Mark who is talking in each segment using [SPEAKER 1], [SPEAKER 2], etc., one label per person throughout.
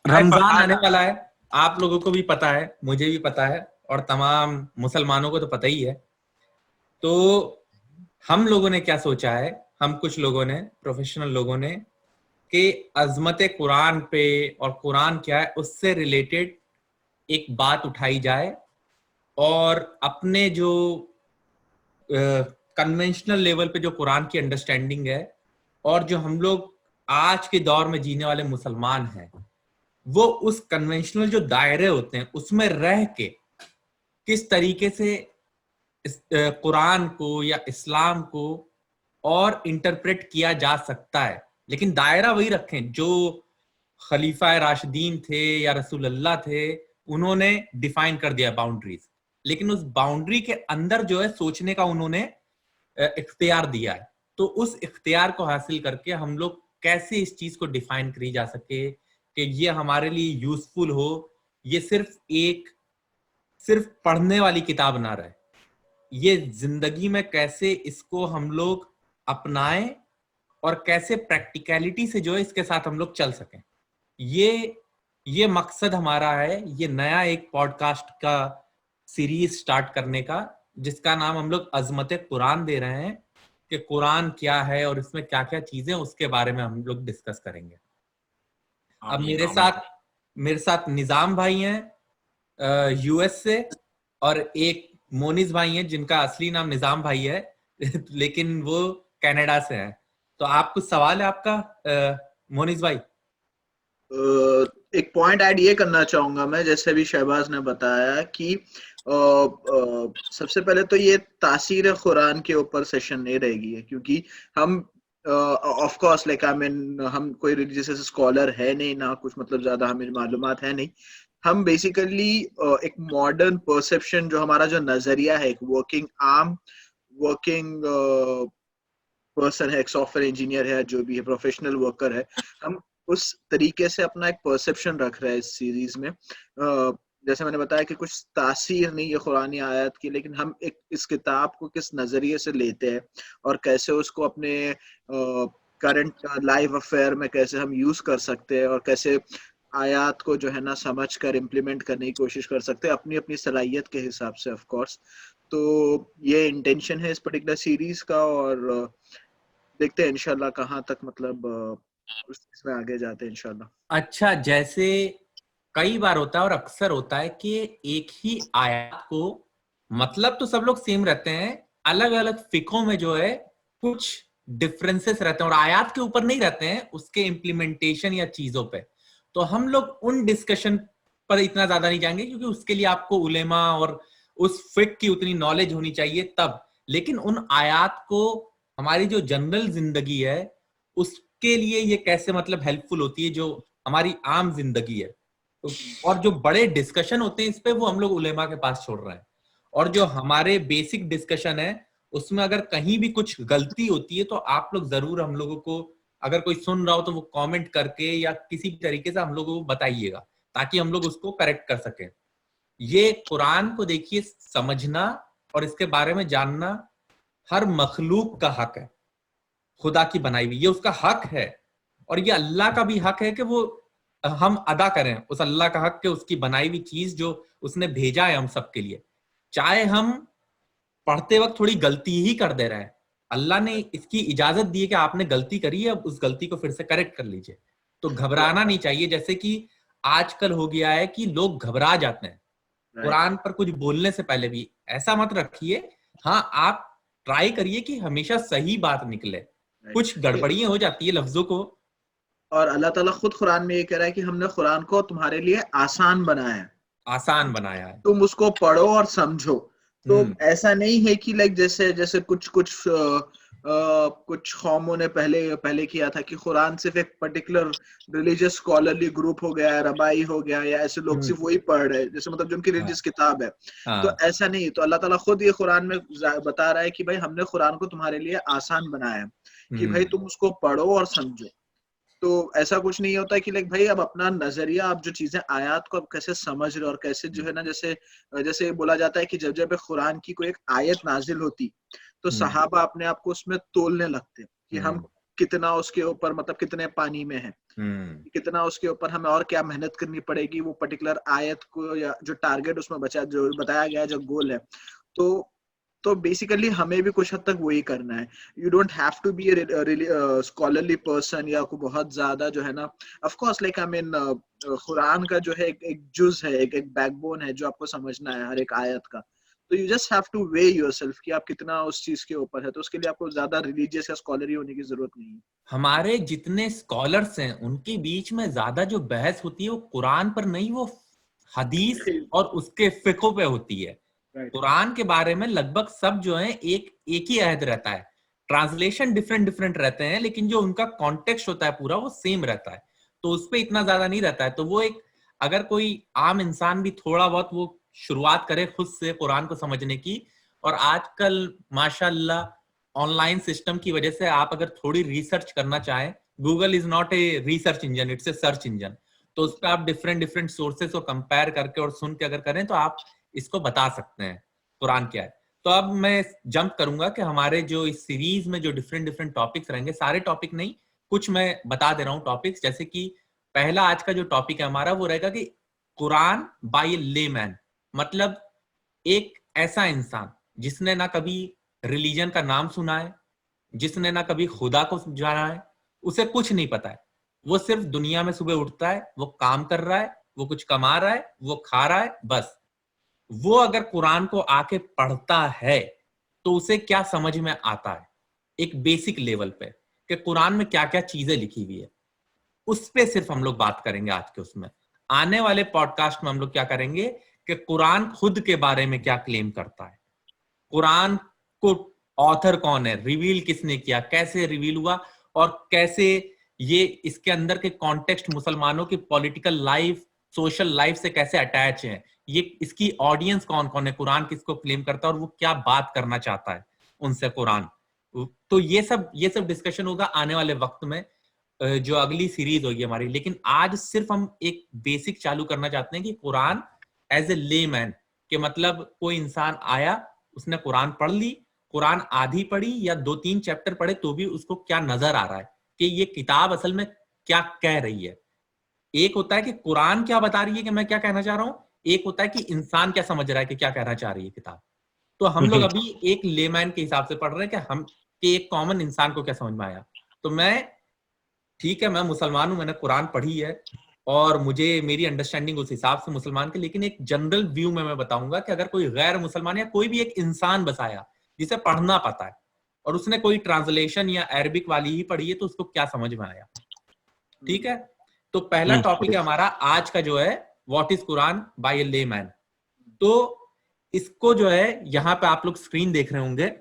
[SPEAKER 1] रमजान आने वाला है, आप लोगों को भी पता है, मुझे भी पता है, और तमाम मुसलमानों को तो पता ही है। तो हम लोगों ने क्या सोचा है, हम कुछ लोगों ने, प्रोफेशनल लोगों ने, कि अजमत कुरान पे और कुरान क्या है उससे रिलेटेड एक बात उठाई जाए, और अपने जो कन्वेंशनल लेवल पे जो कुरान की अंडरस्टैंडिंग है, और जो हम लोग आज के दौर में जीने वाले मुसलमान हैं, वो उस कन्वेंशनल जो दायरे होते हैं उसमें रह के किस तरीके से कुरान को या इस्लाम को और इंटरप्रेट किया जा सकता है। लेकिन दायरा वही रखें जो खलीफा राशिदीन थे या रसूल अल्लाह थे, उन्होंने डिफाइन कर दिया बाउंड्रीज, लेकिन उस बाउंड्री के अंदर जो है सोचने का उन्होंने इख्तियार दिया है। तो उस इख्तियार को हासिल करके हम लोग कैसे इस चीज को डिफाइन करी जा सके कि ये हमारे लिए यूजफुल हो, ये सिर्फ पढ़ने वाली किताब ना रहे, ये जिंदगी में कैसे इसको हम लोग अपनाएं और कैसे प्रैक्टिकलिटी से जो है इसके साथ हम लोग चल सकें। ये मकसद हमारा है, ये नया एक पॉडकास्ट का सीरीज स्टार्ट करने का, जिसका नाम हम लोग अजमत कुरान दे रहे हैं, कि कुरान क्या है और इसमें क्या क्या चीजें उसके बारे में हम लोग डिस्कस करेंगे। अब मेरे साथ निजाम भाई हैं यूएस से, और एक मोनिस भाई हैं जिनका असली नाम निजाम भाई है लेकिन वो कनाडा से हैं। तो आप कुछ सवाल है आपका मोनिस भाई?
[SPEAKER 2] एक पॉइंट ऐड ये करना चाहूंगा मैं, जैसे भी शहबाज ने बताया कि सबसे पहले तो ये तासीर कुरान के ऊपर सेशन नहीं रहेगी, क्योंकि हम of course like I mean हम कोई रिलीजियस स्कॉलर है नहीं, ना कुछ मतलब ज्यादा हमें मालूमात है नहीं। हम बेसिकली एक मॉडर्न परसेप्शन, जो हमारा जो नजरिया है, एक वर्किंग पर्सन है, एक सॉफ्टवेयर इंजीनियर है, जो भी है प्रोफेशनल वर्कर है, हम उस तरीके से अपना एक परसेप्शन रख रहे हैं इस सीरीज में। जैसे मैंने बताया कि कुछ तासीर नहीं है कुरानी आयत की, लेकिन हम एक इस किताब को किस नजरिए से लेते हैं और कैसे उसको अपने करंट लाइव अफेयर में कैसे हम यूज कर सकते हैं, और कैसे आयात को जो है ना समझ कर इम्प्लीमेंट करने की कोशिश कर सकते हैं अपनी अपनी सलाहियत के हिसाब से, ऑफ कोर्स। तो ये इंटेंशन है इस पर्टिकुलर सीरीज का, और देखते हैं इंशाल्लाह कहाँ तक मतलब उसमें आगे जाते हैं इंशाल्लाह।
[SPEAKER 1] अच्छा, जैसे कई बार होता है और अक्सर होता है कि एक ही आयत को, मतलब तो सब लोग सेम रहते हैं, अलग अलग फिकों में जो है कुछ डिफरेंसेस रहते हैं, और आयत के ऊपर नहीं रहते हैं, उसके इम्प्लीमेंटेशन या चीजों पे। तो हम लोग उन डिस्कशन पर इतना ज्यादा नहीं जाएंगे, क्योंकि उसके लिए आपको उलेमा और उस फिक की उतनी नॉलेज होनी चाहिए तब। लेकिन उन आयत को हमारी जो जनरल जिंदगी है उसके लिए ये कैसे मतलब हेल्पफुल होती है, जो हमारी आम जिंदगी है। और जो बड़े डिस्कशन होते हैं इस पे, वो हम लोग उलेमा के पास छोड़ रहे हैं। और जो हमारे बेसिक डिस्कशन है उसमें अगर कहीं भी कुछ गलती होती है तो आप लोग जरूर हम लोगों को, अगर कोई सुन रहा हो तो वो कमेंट करके या किसी भी तरीके से हम लोगों को बताइएगा, ताकि हम लोग उसको करेक्ट कर सकें। ये कुरान को देखिए, समझना और इसके बारे में जानना हर मखलूक का हक है, खुदा की बनाई हुई, ये उसका हक है। और ये अल्लाह का भी हक है कि वो हम अदा करें उस अल्लाह का हक, के उसकी बनाई हुई चीज जो उसने भेजा है हम सबके लिए। चाहे हम पढ़ते वक्त थोड़ी गलती ही कर दे रहे हैं, अल्लाह ने इसकी इजाजत दी है कि आपने गलती करी है, अब उस गलती को फिर से करेक्ट कर लीजिए। तो घबराना नहीं चाहिए, जैसे कि आजकल हो गया है कि लोग घबरा जाते हैं कुरान पर कुछ बोलने से पहले भी। ऐसा मत रखिए, हाँ आप ट्राई करिए कि हमेशा सही बात निकले, कुछ गड़बड़ियां हो जाती है लफ्जों को।
[SPEAKER 2] और अल्लाह ताला खुद कुरान में ये कह रहा है कि हमने कुरान को तुम्हारे लिए आसान बनाया है,
[SPEAKER 1] आसान बनाया है।
[SPEAKER 2] तुम उसको पढ़ो और समझो। तो ऐसा नहीं है कि लाइक जैसे जैसे कुछ कौमों ने पहले किया था कि कुरान सिर्फ एक पर्टिकुलर रिलीजियस स्कॉलरली ग्रुप हो गया, रबाई हो गया, या ऐसे लोग सिर्फ वही पढ़ रहे हैं, जैसे मतलब जो उनकी रिलीजियस किताब है। तो ऐसा नहीं, तो अल्लाह ताला खुद ये कुरान में बता रहा है कि भाई हमने कुरान को तुम्हारे लिए आसान बनाया है कि भाई तुम उसको पढ़ो और समझो। तो ऐसा कुछ नहीं होता कि लाइक भाई अब अपना नजरिया, आप जो चीजें आयत को अब कैसे समझ रहे हो, और कैसे जो है ना, जैसे जैसे बोला जाता है कि जब जब कुरान की कोई एक आयत नाजिल होती तो सहाबा अपने आप को उसमें तोलने लगते कि हम कितना उसके ऊपर मतलब कितने पानी में है, कितना उसके ऊपर हमें और क्या मेहनत करनी पड़ेगी वो पर्टिकुलर आयत को, या जो टारगेट उसमें बचा जो बताया गया है, जो गोल है। तो बेसिकली हमें भी कुछ हद तक वही करना है। You don't have to be scholarly person या कोई बहुत ज्यादा जो है ना, of course like I mean Quran का जो है एक जुज है, एक बैकबोन है जो आपको समझना है हर एक आयत का। तो you just have two way yourself कि आप कितना उस चीज के ऊपर है। तो उसके लिए आपको ज्यादा रिलीजियस या स्कॉलरी होने की जरूरत नहीं है।
[SPEAKER 1] हमारे जितने स्कॉलर्स हैं उनके बीच में ज्यादा जो बहस होती है वो कुरान पर नहीं, वो हदीस और उसके फिक़्ह पे होती है। कुरान के बारे में लगभग सब जो है एक ही अहद रहता है, ट्रांसलेशन डिफरेंट डिफरेंट रहते हैं, लेकिन जो उनका कॉन्टेक्स्ट होता है पूरा वो सेम रहता है। तो उस पर इतना ज्यादा नहीं रहता है। तो वो एक, अगर कोई आम इंसान भी थोड़ा बहुत वो शुरुआत करे खुद से कुरान को समझने की, और आजकल माशाल्लाह ऑनलाइन सिस्टम की वजह से आप अगर थोड़ी रिसर्च करना चाहें, Google is not a research engine, it's a search engine. तो उस पर आप डिफरेंट डिफरेंट सोर्सेस को कंपेयर करके और सुन के अगर करें तो आप इसको बता सकते हैं कुरान क्या है। तो अब मैं जंप करूंगा कि हमारे जो इस सीरीज में जो डिफरेंट डिफरेंट टॉपिक्स रहेंगे, सारे टॉपिक नहीं, कुछ मैं बता दे रहा हूं टॉपिक्स। जैसे कि पहला आज का जो टॉपिक है हमारा वो रहेगा कि कुरान बाय ए लेमैन, मतलब एक ऐसा इंसान जिसने ना कभी रिलीजन का नाम सुना है, जिसने ना कभी खुदा को जाना है, उसे कुछ नहीं पता है। वो सिर्फ दुनिया में सुबह उठता है, वो काम कर रहा है, वो कुछ कमा रहा है, वो खा रहा है, बस। वो अगर कुरान को आके पढ़ता है तो उसे क्या समझ में आता है एक बेसिक लेवल पे, कि कुरान में क्या क्या चीजें लिखी हुई है, उस पे सिर्फ हम लोग बात करेंगे आज के उसमें। आने वाले पॉडकास्ट में हम लोग क्या करेंगे कि कुरान खुद के बारे में क्या क्लेम करता है, कुरान को ऑथर कौन है, रिवील किसने किया, कैसे रिवील हुआ, और कैसे ये इसके अंदर के कॉन्टेक्स्ट मुसलमानों की पॉलिटिकल लाइफ, सोशल लाइफ से कैसे अटैच है, ये इसकी ऑडियंस कौन कौन है, कुरान किसको क्लेम करता है और वो क्या बात करना चाहता है उनसे कुरान। तो ये सब डिस्कशन होगा आने वाले वक्त में, जो अगली सीरीज होगी हमारी। लेकिन आज सिर्फ हम एक बेसिक चालू करना चाहते हैं कि कुरान एज ए लेमैन, के मतलब कोई इंसान आया, उसने कुरान पढ़ ली, कुरान आधी पढ़ी या 2-3 चैप्टर पढ़े तो भी उसको क्या नजर आ रहा है कि ये किताब असल में क्या कह रही है। एक होता है कि कुरान क्या बता रही है कि मैं क्या कहना चाह रहा हूं, एक होता है कि इंसान क्या समझ रहा है कि क्या कहना चाह रही है किताब। तो हम लोग अभी एक लेमैन के हिसाब से पढ़ रहे हैं कि एक कॉमन इंसान को क्या समझ में आया। तो ठीक है, मैं मुसलमान हूं, मैंने कुरान पढ़ी है और मुझे मेरी अंडरस्टैंडिंग उस हिसाब से मुसलमान की, लेकिन एक जनरल व्यू में मैं बताऊंगा कि अगर कोई गैर मुसलमान या कोई भी एक इंसान बसाया जिसे पढ़ना पता है और उसने कोई ट्रांसलेशन या अरबिक वाली ही पढ़ी है तो उसको क्या समझ में आया। ठीक है, तो पहला टॉपिक है हमारा आज का जो है what is Quran by a layman. तो इसको जो है यहाँ पे आप लोग स्क्रीन देख रहे होंगे,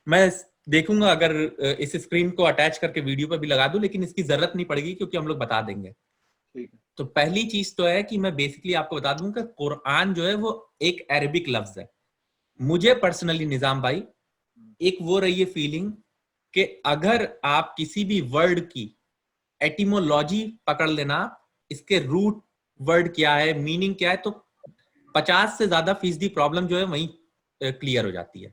[SPEAKER 1] मैं देखूंगा अगर इस स्क्रीन को अटैच करके वीडियो पे भी लगा दूं, लेकिन इसकी जरूरत नहीं पड़ेगी क्योंकि हम लोग बता देंगे। ठीक है, तो पहली चीज तो है कि मैं बेसिकली आपको बता दूं कि कुरान जो है वो एक अरबिक लफ्ज है। मुझे पर्सनली निजाम भाई एक वो रही है फीलिंग कि अगर आप किसी भी वर्ड की एटिमोलॉजी पकड़ लेना, इसके रूट वर्ड क्या है, मीनिंग क्या है, तो 50 से ज्यादा फीसदी प्रॉब्लम जो है वहीं क्लियर हो जाती है।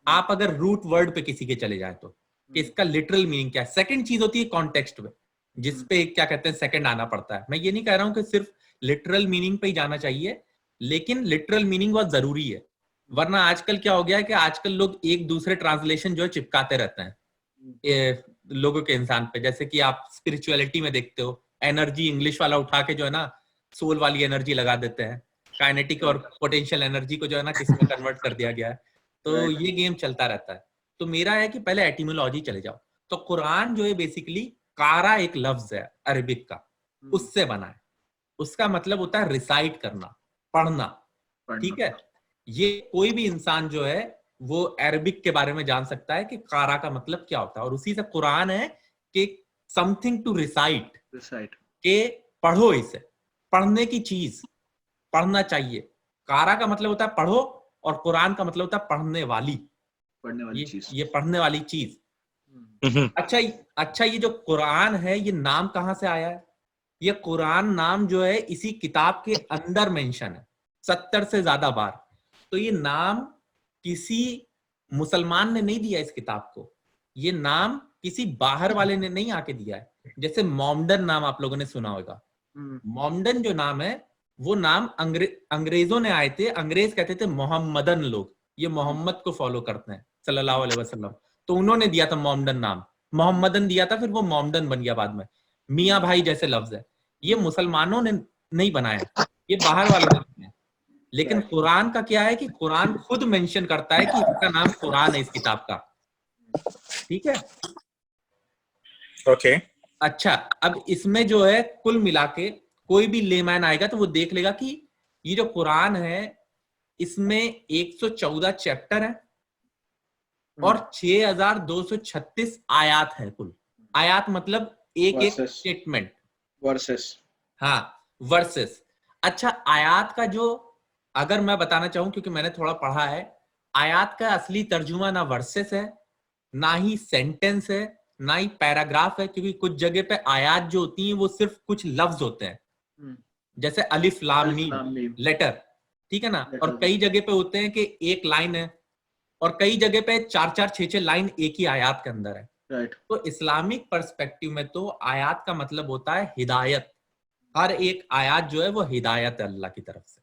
[SPEAKER 1] आप अगर रूट वर्ड पे किसी के चले जाए तो कि इसका लिटरल मीनिंग क्या है। सेकंड चीज होती है कॉन्टेक्स्ट पे, जिसपे क्या कहते हैं सेकंड आना पड़ता है। मैं ये नहीं कह रहा हूं कि सिर्फ लिटरल मीनिंग पे ही जाना चाहिए, लेकिन लिटरल मीनिंग बहुत जरूरी है। वरना आजकल क्या हो गया है कि आजकल लोग एक दूसरे ट्रांसलेशन जो है चिपकाते रहते हैं लोगों के इंसान पे। जैसे कि आप स्पिरिचुअलिटी में देखते हो, एनर्जी इंग्लिश वाला उठा के जो है ना सोल वाली एनर्जी लगा देते हैं, काइनेटिक और पोटेंशियल एनर्जी को जो है ना किसी में कन्वर्ट कर दिया गया है। तो ये गेम चलता रहता है। तो मेरा है कि पहले एटिमोलॉजी चले जाओ। तो कुरान जो है बेसिकली कारा एक लफ्ज है अरबिक का, उससे बना है। उसका मतलब होता है रिसाइट करना, पढ़ना। ठीक है, ये कोई भी इंसान जो है वो अरबिक के बारे में जान सकता है कि कारा का मतलब क्या होता है, और उसी से कुरान है कि समथिंग टू रिसाइट, के पढ़ो, इसे पढ़ने की चीज, पढ़ना चाहिए। कारा का मतलब होता है पढ़ो और कुरान का मतलब होता है पढ़ने वाली चीज, ये पढ़ने वाली चीज। अच्छा, ये जो कुरान है ये नाम कहां से आया है? ये कुरान नाम जो है इसी किताब के अंदर मेंशन है 70 से ज्यादा बार। तो ये नाम किसी मुसलमान ने नहीं दिया इस किताब को, ये नाम किसी बाहर वाले ने नहीं आके दिया है। जैसे मोमडन नाम आप लोगों ने सुना होगा। मोमडन जो नाम है वो नाम अंग्रेजों ने आए थे, अंग्रेज कहते थे मोहम्मदन लोग, ये मोहम्मद को फॉलो करते हैं सल्लल्लाहु अलैहि वसल्लम, तो उन्होंने दिया था मोमडन नाम, मोहम्मदन दिया था, फिर वो मोमडन बन गया बाद में। मियाँ भाई जैसे लफ्ज है, ये मुसलमानों ने नहीं बनाया, ये बाहर वालों ने बनाया। लेकिन कुरान का क्या है कि कुरान खुद मेंशन करता है कि इसका नाम कुरान है, इस किताब का। ठीक है,
[SPEAKER 3] ओके।
[SPEAKER 1] अच्छा, अब इसमें जो है कुल मिला के कोई भी लेमैन आएगा तो वो देख लेगा कि ये जो कुरान है इसमें 114 चैप्टर है और 6236 आयात है कुल। आयात मतलब एक एक स्टेटमेंट,
[SPEAKER 2] वर्सेस।
[SPEAKER 1] हाँ, वर्सेस। अच्छा, आयात का जो, अगर मैं बताना चाहूं क्योंकि मैंने थोड़ा पढ़ा है, आयात का असली तर्जुमा ना वर्सेस है, ना ही सेंटेंस है, ना ही पैराग्राफ है, क्योंकि कुछ जगह पे आयात जो होती हैं वो सिर्फ कुछ लफ्ज होते हैं, जैसे अलिफ लाम मीम, लेटर, ठीक है ना, और कई जगह पे होते हैं कि एक लाइन है, और कई जगह पे 4-4 6-6 लाइन एक ही आयात के अंदर है। तो इस्लामिक पर्सपेक्टिव में तो आयात का मतलब होता है हिदायत। हर एक आयात जो है वो हिदायत है अल्लाह की तरफ से,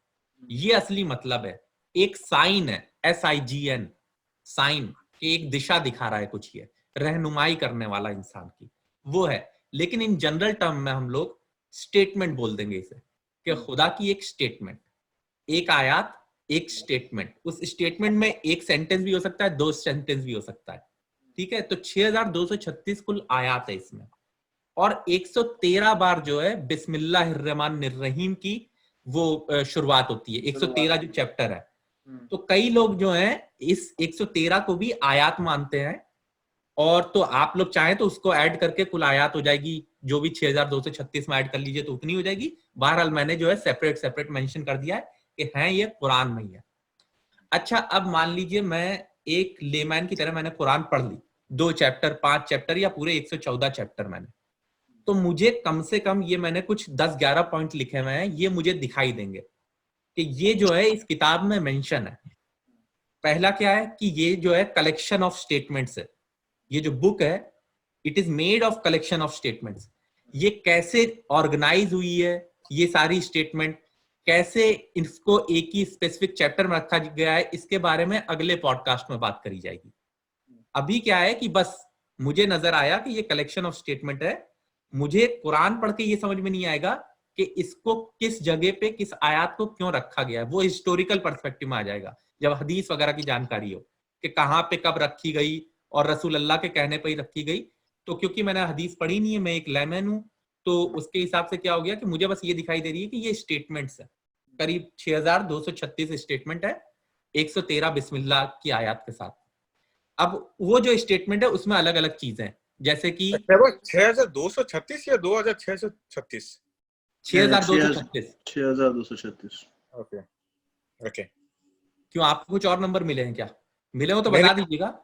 [SPEAKER 1] ये असली मतलब है। एक साइन है, SIGN, साइन, कि एक दिशा दिखा रहा है कुछ, ये रहनुमाई करने वाला इंसान की, वो है। लेकिन इन जनरल टर्म में हम लोग स्टेटमेंट बोल देंगे इसे, कि खुदा की एक स्टेटमेंट, एक आयत, एक स्टेटमेंट, उस स्टेटमेंट में एक सेंटेंस भी हो सकता है, 2 सेंटेंस भी हो सकता है। ठीक है, तो 6236 कुल आयत है इसमें, और 113 बार जो है बिस्मिल्लाहिर्रहमानिर्रहीम की वो शुरुआत होती है, 113 जो चैप्टर है। तो कई लोग जो हैं इस 113 को भी आयात मानते हैं, और तो आप लोग चाहें तो उसको ऐड करके कुल आयात हो जाएगी, जो भी 6236 में ऐड कर लीजिए तो उतनी हो जाएगी। बहरहाल मैंने जो है सेपरेट मेंशन कर दिया है कि हैं ये कुरान में ही है। अच्छा, अब मान लीजिए मैं एक लेमैन की तरह मैंने कुरान पढ़ ली, 2 चैप्टर, 5 चैप्टर या पूरे 114 चैप्टर मैंने, तो मुझे कम से कम ये मैंने कुछ 10-11 पॉइंट लिखे हुए हैं, ये मुझे दिखाई देंगे कि ये जो है इस किताब में मेंशन है। पहला क्या है कि ये जो है कलेक्शन ऑफ स्टेटमेंट्स है, ये जो बुक है it is made of collection of statements. ये कैसे ऑर्गेनाइज हुई है, ये सारी स्टेटमेंट कैसे इसको एक ही स्पेसिफिक चैप्टर में रखा गया है, इसके बारे में अगले पॉडकास्ट में बात करी जाएगी। अभी क्या है कि बस मुझे नजर आया कि ये कलेक्शन ऑफ स्टेटमेंट है, मुझे कुरान पढ़ के ये समझ में नहीं आएगा कि इसको किस जगह पे किस आयत को क्यों रखा गया है, वो हिस्टोरिकल पर्सपेक्टिव में आ जाएगा जब हदीस वगैरह की जानकारी हो कि कहाँ पे कब रखी गई और रसूल अल्लाह के कहने पर ही रखी गई। तो क्योंकि मैंने हदीस पढ़ी नहीं है, मैं एक लेमैन हूं, तो उसके हिसाब से क्या हो गया कि मुझे बस ये दिखाई दे रही है कि ये स्टेटमेंट्स है, करीब 6236 स्टेटमेंट है 113 बिस्मिल्लाह की आयत के साथ। अब वो जो स्टेटमेंट है उसमें अलग अलग चीजें हैं, जैसे कि
[SPEAKER 3] 6236 या 2636?
[SPEAKER 1] 6236।
[SPEAKER 3] Okay okay.
[SPEAKER 1] क्यों, आपको कुछ और नंबर मिले हैं क्या? मिले हो तो बता दीजिएगा।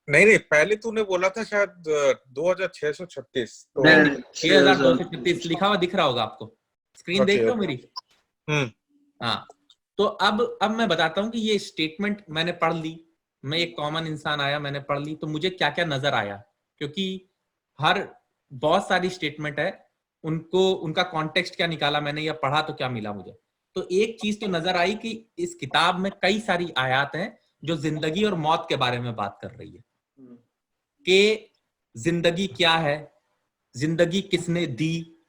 [SPEAKER 3] नहीं, पहले तूने बोला था शायद 2636। तो
[SPEAKER 1] 6236 लिखा हुआ दिख रहा होगा आपको, स्क्रीन देख रहे हो मेरी? हाँ, तो अब मैं बताता हूँ कि ये स्टेटमेंट मैंने पढ़ ली, मैं एक कॉमन इंसान आया, मैंने पढ़ ली, तो मुझे क्या क्या नजर आया, क्योंकि बहुत सारी स्टेटमेंट है, उनको उनका कॉन्टेक्स्ट क्या निकाला मैंने या पढ़ा तो क्या मिला मुझे। तो एक चीज तो नजर आई कि इस किताब में कई सारी आयत हैं जो जिंदगी और मौत के बारे में बात कर रही है, कि जिंदगी क्या है, जिंदगी किसने दी,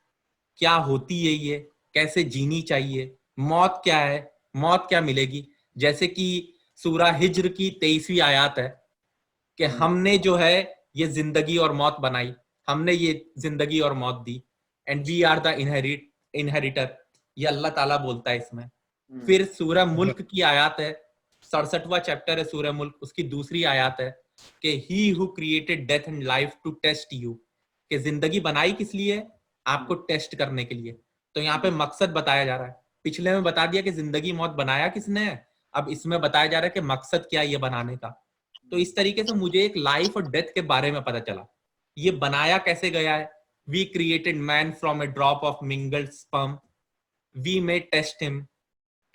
[SPEAKER 1] क्या होती है ये, कैसे जीनी चाहिए, मौत क्या है, मौत क्या मिलेगी। जैसे कि सूरा हिज्र की 23वीं आयत है कि हमने जो है ये जिंदगी और मौत बनाई, हमने ये जिंदगी और मौत दी, and we are the inheritor, ये अल्लाह ताला बोलता है इसमें। फिर सूरह मुल्क की आयत है, 67वां चैप्टर है सूरह मुल्क, उसकी दूसरी आयत है कि he who created death and life to test you, कि जिंदगी बनाई किस लिए, आपको टेस्ट करने के लिए। तो यहाँ पे मकसद बताया जा रहा है, पिछले में बता दिया कि जिंदगी मौत बनाया किसने है, अब इसमें बताया जा रहा है कि मकसद क्या है ये बनाने का। तो इस तरीके से मुझे एक लाइफ और डेथ के बारे में पता चला, ये बनाया कैसे गया है। We created man from a drop of mingled sperm, we may test him,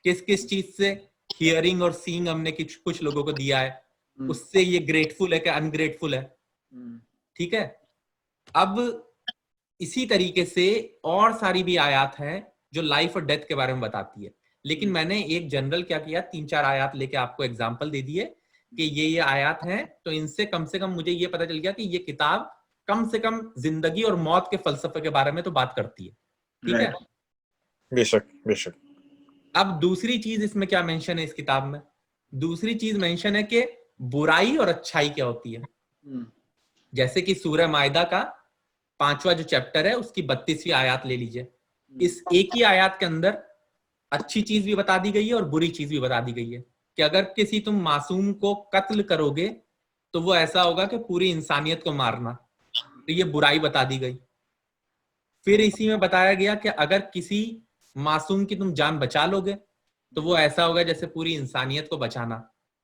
[SPEAKER 1] किस किस चीज से, हियरिंग और सीइंग हमने कुछ लोगों को दिया है, उससे ये ग्रेटफुल है कि अनग्रेटफुल है, ठीक है। अब इसी तरीके से और सारी भी आयत हैं जो लाइफ और डेथ के बारे में बताती है, लेकिन मैंने एक जनरल क्या किया, 3-4 आयत लेके आपको एग्जांपल दे दिए कि ये आयत हैं, तो इनसे कम से कम मुझे ये पता चल गया कि ये किताब कम से कम जिंदगी और मौत के फलसफे के बारे में तो बात करती है, ठीक है।
[SPEAKER 3] बेशक बेशक।
[SPEAKER 1] अब दूसरी चीज इसमें क्या मेंशन है इस किताब में, दूसरी चीज मेंशन है कि बुराई और अच्छाई क्या होती है। जैसे कि सूरह मायदा का 5वां जो चैप्टर है उसकी 32वीं आयत ले लीजिए, इस एक ही आयत के अंदर अच्छी चीज भी बता दी गई है और बुरी चीज भी बता दी गई है कि अगर किसी तुम मासूम को कत्ल करोगे तो वो ऐसा होगा कि पूरी इंसानियत को मारना, तो ये बुराई बता दी गई। फिर इसी में बताया गया कि अगर किसी मासूम की तुम जान बचा लोगे तो वो ऐसा होगा जैसे पूरी इंसानियत को बचाना।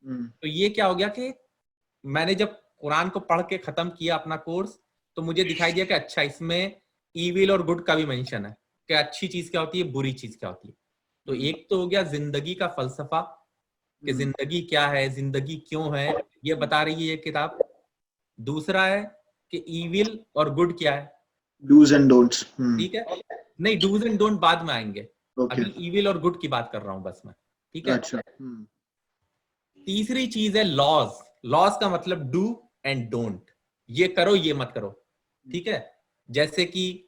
[SPEAKER 1] तो ये क्या हो गया कि मैंने जब कुरान को पढ़ के खत्म किया अपना कोर्स, तो मुझे दिखाई दिया कि अच्छा इसमें ईविल और गुड का भी मेंशन है कि अच्छी चीज क्या होती है, बुरी चीज क्या होती है। तो एक तो हो गया जिंदगी का फलसफा कि जिंदगी क्या है, जिंदगी क्यों है, ये बता रही है ये किताब। दूसरा है कि ईविल और गुड क्या है,
[SPEAKER 2] डूज एंड डोंट्स।
[SPEAKER 1] ठीक है। नहीं, डूज एंड डोंट बाद में आएंगे,
[SPEAKER 2] ओके,
[SPEAKER 1] अभी ईविल और गुड की बात कर रहा हूं बस मैं, ठीक है।
[SPEAKER 2] अच्छा।
[SPEAKER 1] तीसरी चीज है लॉज। लॉज का मतलब डू एंड डोंट, ये करो ये मत करो, ठीक है। जैसे कि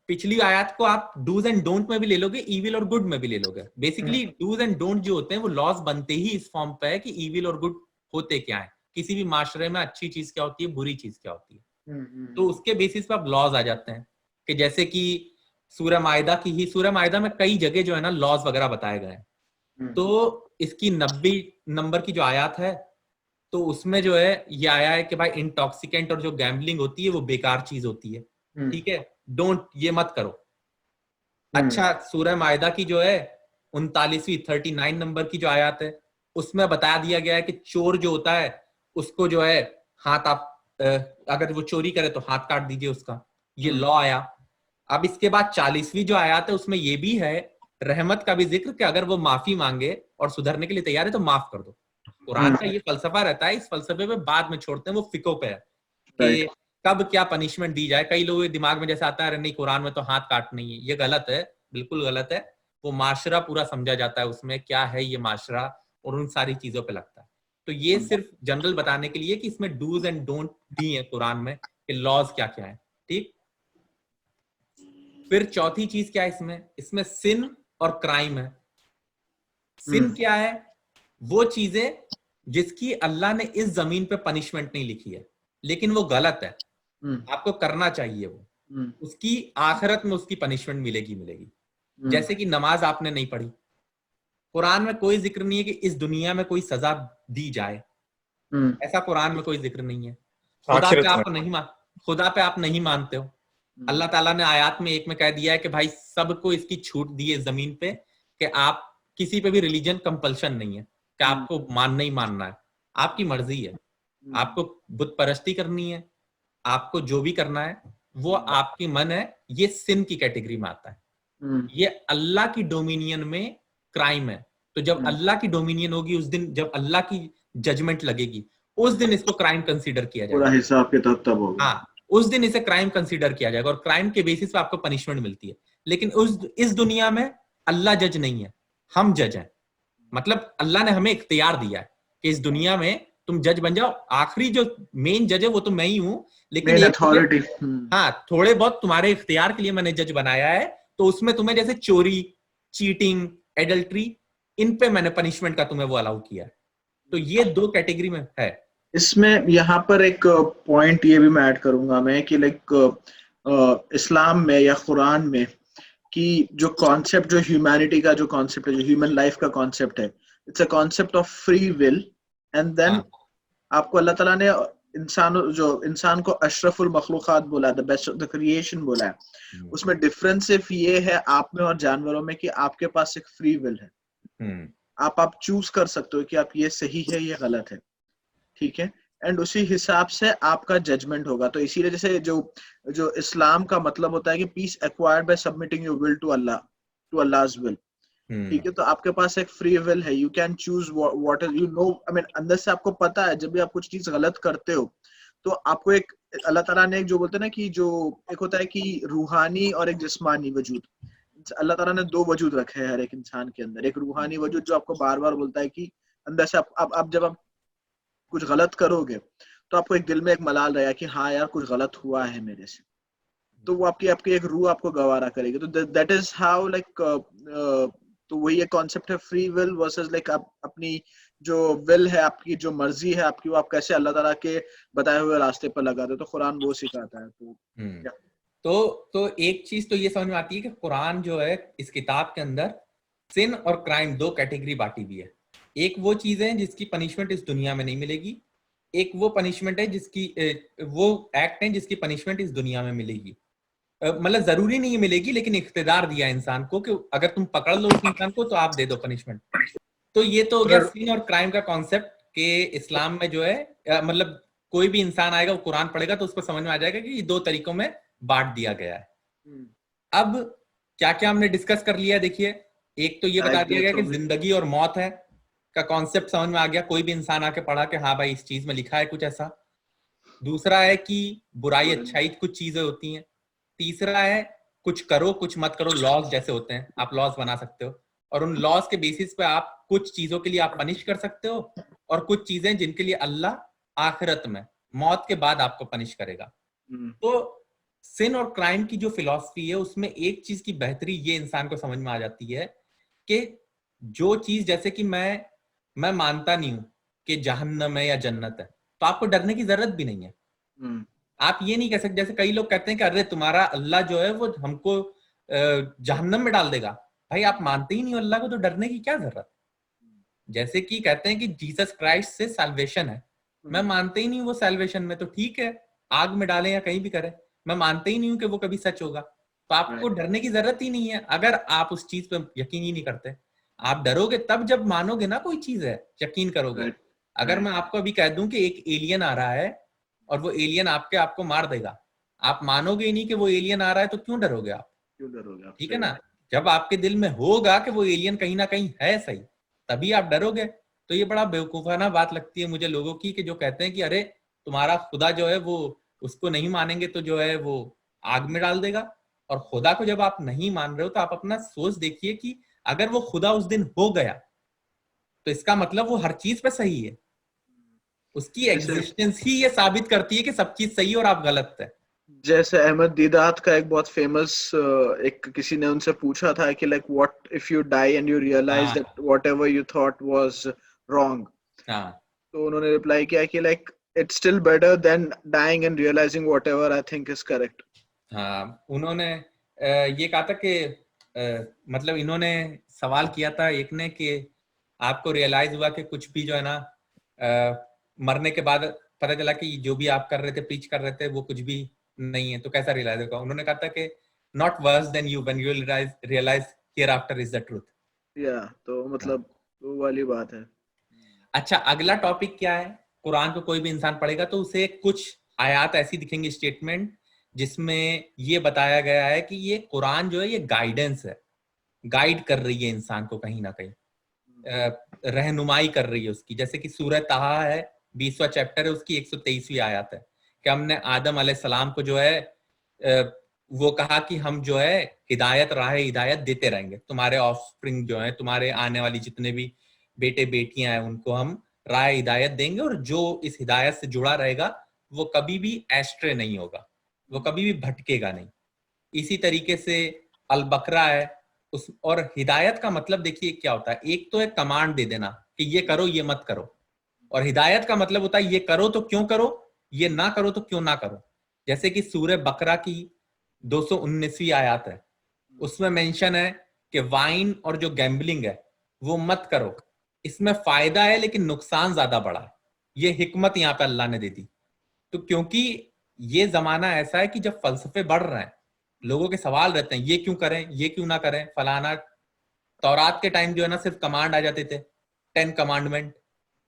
[SPEAKER 1] पिछली आयत को आप डूज एंड डोंट में भी ले लोगे, ईविल और गुड में भी ले लोगे। बेसिकली डूज एंड डोंट जो होते हैं वो लॉज बनते ही इस फॉर्म पे है कि ईविल और गुड होते क्या है, किसी भी माशरे में अच्छी चीज क्या होती है, बुरी चीज क्या होती है। तो उसके बेसिस पे अब लॉज आ जाते हैं कि जैसे कि सूरह मायदा की ही, सूरह मायदा में कई जगह जो है ना लॉज वगैरह बताए गए हैं। तो इसकी 90 नंबर की जो आयत है तो उसमें जो है ये आया है कि भाई इंटॉक्सिकेंट और जो गैम्बलिंग होती है वो बेकार चीज होती है, ठीक है, डोंट, ये मत करो। अच्छा, सूरह मायदा की जो है 39वीं 39 नंबर की जो आयत है उसमें बता दिया गया है कि चोर जो होता है उसको जो है हाथ आप अगर वो चोरी करे तो हाथ काट दीजिए उसका, ये लॉ आया। अब इसके बाद 40वीं जो आयत है उसमें ये भी है रहमत का भी जिक्र कि अगर वो माफी मांगे और सुधरने के लिए तैयार है तो माफ कर दो। कुरान का ये फलसफा रहता है, इस फलसफे पे बाद में छोड़ते हैं, वो फिको पे है कि कब क्या पनिशमेंट दी जाए। कई लोगों के दिमाग में जैसा आता है नहीं कुरान में तो हाथ काटना ही है, ये गलत है, बिल्कुल गलत है। वो माशरा पूरा समझा जाता है उसमें क्या है ये माशरा, और उन सारी चीजों पे लगता है। तो ये सिर्फ जनरल बताने के लिए कि इसमें डूज एंड डोंट दी है कुरान में कि लॉज क्या क्या है, ठीक। फिर चौथी चीज क्या है इसमें, इसमें सिन और क्राइम है। सिन क्या है, वो चीजें जिसकी अल्लाह ने इस जमीन पे पनिशमेंट नहीं लिखी है लेकिन वो गलत है, आपको करना चाहिए वो, उसकी आखिरत में उसकी पनिशमेंट मिलेगी मिलेगी। जैसे कि नमाज आपने नहीं पढ़ी, कुरान में कोई जिक्र नहीं है कि इस दुनिया में कोई सजा दी जाए, ऐसा कुरान में कोई जिक्र नहीं है। खुदा पे आप नहीं खुदा पे आप नहीं मानते हो, अल्लाह ताला ने आयत में एक में कह दिया है कि भाई सबको इसकी छूट दी है जमीन पे कि आप किसी पे भी रिलीजन कंपल्शन नहीं है कि आपको मानना ही मानना है, आपकी मर्जी है, आपको बुत परस्ती करनी है, आपको जो भी करना है वो आपकी मन है, ये सिन की कैटेगरी में आता है। ये अल्लाह की डोमिनियन में क्राइम है। तो जब अल्लाह की डोमिनियन होगी उस दिन जब अल्लाह की जजमेंट लगेगी उस दिन इसको क्राइम कंसीडर किया जाएगा,
[SPEAKER 2] पूरा हिसाब किताब तब होगा।
[SPEAKER 1] हाँ, उस दिन इसे क्राइम कंसीडर किया जाएगा और क्राइम के बेसिस पे आपको पनिशमेंट मिलती है। लेकिन इस दुनिया में अल्लाह जज नहीं है, हम जज हैं। मतलब अल्लाह ने हमें इख्तियार दिया है कि इस दुनिया में तुम जज बन जाओ, आखिरी जो मेन जज है वो तो मैं ही हूं, लेकिन
[SPEAKER 2] अथॉरिटी,
[SPEAKER 1] हाँ, थोड़े बहुत तुम्हारे इख्तियार के लिए मैंने जज बनाया है, तो उसमें तुम्हें जैसे चोरी, चीटिंग, एडल्ट्री, इन पे मैंने पनिशमेंट का तुम्हें वो अलाउ किया है। तो ये 2 कैटेगरी में है।
[SPEAKER 2] इसमें यहाँ पर एक पॉइंट ये भी मैं ऐड करूंगा मैं कि लाइक इस्लाम में या कुरान में कि जो कॉन्सेप्ट, जो ह्यूमैनिटी का जो कॉन्सेप्ट है, जो ह्यूमन लाइफ का कॉन्सेप्ट है, it's a concept of free will. And then आपको अल्लाह ताला ने इंसान को अशरफुल मखलूकात बोला है, the best of the creation बोला है। उसमें डिफरेंस सिर्फ ये है आप में और जानवरों में कि आपके पास एक फ्री विल है, आप चूज कर सकते हो कि आप ये सही है ये गलत है, ठीक है। एंड उसी हिसाब से आपका जजमेंट होगा। तो इसीलिए जैसे जो इस्लाम का मतलब होता है कि peace acquired by submitting your will to Allah, to Allah's will, ठीक है। तो आपके पास एक फ्री विल है, you can choose what is, you know, I mean अंदर से आपको पता है जब भी आप कुछ चीज गलत करते हो तो आपको एक अल्लाह ताला ने एक जो बोलते हैं ना कि जो एक होता है कि रूहानी और एक जिस्मानी वजूद, अल्लाह ताला ने दो वजूद रखे हैं हर एक इंसान के अंदर। एक रूहानी वजूद जो आपको बार बार बोलता है कि अंदर से आप जब आप कुछ गलत करोगे तो आपको एक दिल में एक मलाल रहेगा कि हाँ यार कुछ गलत हुआ है मेरे से, तो वो आपकी आपकी एक रूह आपको गवारा करेगी। तो दैट इज हाउ लाइक, तो वही एक कॉन्सेप्ट है फ्री विल वर्सेस लाइक आप अपनी जो विल है, आपकी जो मर्जी है आपकी, वो आप कैसे अल्लाह ताला के बताए हुए रास्ते पर लगाते हो। तो कुरान वो सिखाता है। तो या
[SPEAKER 1] तो एक चीज तो ये समझ में आती है कि कुरान जो है इस किताब के अंदर सिन और क्राइम दो कैटेगरी बांटी हुई है। एक वो चीज है जिसकी पनिशमेंट इस दुनिया में नहीं मिलेगी, एक वो पनिशमेंट है जिसकी वो एक्ट है जिसकी पनिशमेंट इस दुनिया में मिलेगी। मतलब जरूरी नहीं मिलेगी, लेकिन इख्तियार दिया इंसान को कि अगर तुम पकड़ लो उस इंसान को तो आप दे दो पनिशमेंट। तो ये तो हो गया सिन और क्राइम का कॉन्सेप्ट के इस्लाम में जो है मतलब कोई भी इंसान आएगा वो कुरान पढ़ेगा तो उसको समझ में आ जाएगा कि ये दो तरीकों में बांट दिया गया है। अब क्या क्या हमने डिस्कस कर लिया, देखिए एक तो ये बता दिया गया कि जिंदगी और मौत है का कॉन्सेप्ट समझ में आ गया, कोई भी इंसान आके पढ़ा कि हाँ भाई इस चीज में लिखा है कुछ ऐसा। दूसरा है कि बुराई अच्छाई कुछ चीजें होती हैं। तीसरा है कुछ करो कुछ मत करो, लॉज जैसे होते हैं, आप लॉज बना सकते हो और उन लॉज के बेसिस पे आप कुछ चीजों के लिए आप पनिश कर सकते हो और कुछ चीजें जिनके लिए अल्लाह आखिरत में मौत के बाद आपको पनिश करेगा। तो सिन और क्राइम की जो फिलॉसफी है उसमें एक चीज की बेहतरी ये इंसान को समझ में आ जाती है कि जो चीज जैसे कि मैं मानता नहीं हूं कि जहन्नम है या जन्नत है, तो आपको डरने की जरूरत भी नहीं है। आप ये नहीं कह सकते, जैसे कई लोग कहते हैं कि अरे तुम्हारा अल्लाह जो है वो हमको जहन्नम में डाल देगा। भाई आप मानते ही नहीं हो अल्लाह को, तो डरने की क्या जरूरत। जैसे कि कहते हैं कि जीसस क्राइस्ट से सैल्वेशन है, मैं मानते ही नहीं हूँ वो सैल्वेशन में, तो ठीक है आग में डालें या कहीं भी करें, मैं मानते ही नहीं हूँ कि वो कभी सच होगा। तो आपको डरने की जरूरत ही नहीं है अगर आप उस चीज पे यकीन ही नहीं करते। आप डरोगे तब जब मानोगे ना कोई चीज है, यकीन करोगे। अगर मैं आपको अभी कह दूं कि एक एलियन आ रहा है और वो एलियन आपको मार देगा, आप मानोगे ही नहीं कि वो एलियन आ रहा है, तो क्यों डरोगे आप? ठीक है ना। जब आपके दिल में होगा कि वो एलियन कहीं ना कहीं है सही, तभी आप डरोगे। तो ये बड़ा बेवकूफाना बात लगती है मुझे लोगों की कि जो कहते हैं कि अरे तुम्हारा खुदा जो है वो उसको नहीं मानेंगे तो जो है वो आग में डाल देगा। और खुदा को जब आप नहीं मान रहे हो तो आप अपना सोच देखिए कि अगर वो खुदा उस दिन हो गया तो इसका मतलब वो हर चीज पे सही है, उसकी एग्जिस्टेंस ही ये साबित करती है कि सब चीज सही और आप गलत है।
[SPEAKER 2] जैसे अहमद दीदात का एक बहुत फेमस एक किसी ने उनसे पूछा था कि like what if you die and you realise that whatever you thought was wrong, तो उन्होंने रिप्लाई किया कि like it's still better than dying and realising whatever I think is correct.
[SPEAKER 1] हाँ, उन्होंने ये कहा था कि मतलब इन्होंने सवाल किया था एक ने कि आपको रियलाइज हुआ कि कुछ भी जो है ना मरने के बाद पता चला कि जो भी आप कर रहे थे प्रीच कर रहे थे वो कुछ भी नहीं है, तो कैसा रियलाइज होगा? उन्होंने कहा था कि not worse than you when you realise hereafter is the truth.
[SPEAKER 2] या तो मतलब वो वाली बात है।
[SPEAKER 1] अच्छा, अगला टॉपिक क्या है? कुरान को कोई भी इंसान पढ़ेगा तो उसे कुछ आयात ऐसी दिखेंगी, स्टेटमेंट, जिसमें ये बताया गया है कि ये कुरान जो है ये गाइडेंस है, गाइड कर रही है इंसान को कहीं ना कहीं, रहनुमाई कर रही है उसकी। जैसे कि सूरह ताहा है, 20वां चैप्टर है, उसकी 123वीं आयत है कि हमने आदम अलैहिस्सलाम को जो है वो कहा कि हम जो है हिदायत राह हिदायत देते रहेंगे, तुम्हारे ऑफस्प्रिंग जो है, तुम्हारे आने वाली जितने भी बेटे बेटियां हैं उनको हम राह हिदायत देंगे, और जो इस हिदायत से जुड़ा रहेगा वो कभी भी एस्ट्रे नहीं होगा, वो कभी भी भटकेगा नहीं। इसी तरीके से अल बकरा है उस, और हिदायत का मतलब देखिए क्या होता है, एक तो एक कमांड दे देना कि ये करो ये मत करो, और हिदायत का मतलब होता है ये करो तो क्यों करो, ये ना करो तो क्यों ना करो। जैसे कि सूरह बकरा की 219वीं आयत है, उसमें मेंशन है कि वाइन और जो गैम्बलिंग है वो मत करो, इसमें फायदा है लेकिन नुकसान ज्यादा बड़ा है। ये हिकमत यहाँ पे अल्लाह ने दे दी। तो क्योंकि ये जमाना ऐसा है कि जब फलसफे बढ़ रहे हैं, लोगों के सवाल रहते हैं ये क्यों करें ये क्यों ना करें फलाना। तौरात के टाइम जो है ना सिर्फ कमांड आ जाते थे, 10 कमांडमेंट,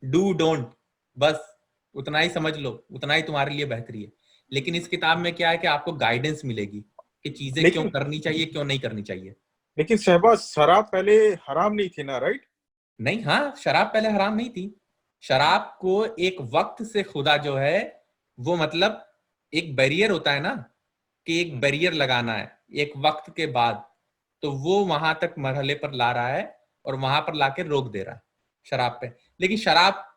[SPEAKER 1] डू डोंट, बस उतना ही समझ लो, उतना ही तुम्हारे लिए बेहतरी है। लेकिन इस किताब में क्या है कि आपको गाइडेंस मिलेगी कि चीजें क्यों करनी चाहिए क्यों नहीं करनी चाहिए।
[SPEAKER 3] लेकिन शहबाज, शराब पहले हराम नहीं थी ना, राइट?
[SPEAKER 1] नहीं, हाँ, शराब पहले हराम नहीं थी। शराब को एक वक्त से खुदा जो है वो मतलब एक बैरियर होता है ना, कि एक बैरियर लगाना है एक वक्त के बाद, तो वो वहां तक मरहले पर ला रहा है और वहां पर लाके रोक दे रहा है शराब पे। लेकिन शराब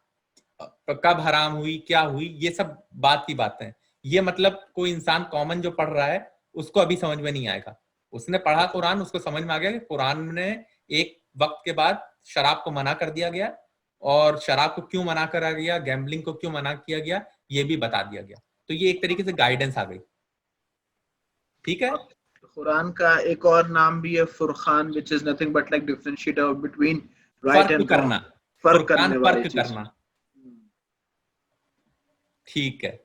[SPEAKER 1] कब हराम हुई, क्या हुई, ये सब बात की बातें हैं। ये मतलब कोई इंसान कॉमन जो पढ़ रहा है उसको अभी समझ में नहीं आएगा। उसने पढ़ा कुरान, उसको समझ में आ गया कि कुरान ने एक वक्त के बाद शराब को मना कर दिया गया, और शराब को क्यों मना करा गया, गैम्बलिंग को क्यों मना किया गया, ये भी बता दिया गया। तो ये एक तरीके से गाइडेंस आ गई। ठीक है।
[SPEAKER 2] कुरान का एक और नाम भी है Furqan, which is nothing but like differentiator between right
[SPEAKER 1] फर्क
[SPEAKER 2] and wrong.
[SPEAKER 1] करना,
[SPEAKER 2] फर्क
[SPEAKER 1] फुरकान
[SPEAKER 2] करने वाली
[SPEAKER 1] फर्क
[SPEAKER 2] चीज।
[SPEAKER 1] करना। ठीक है।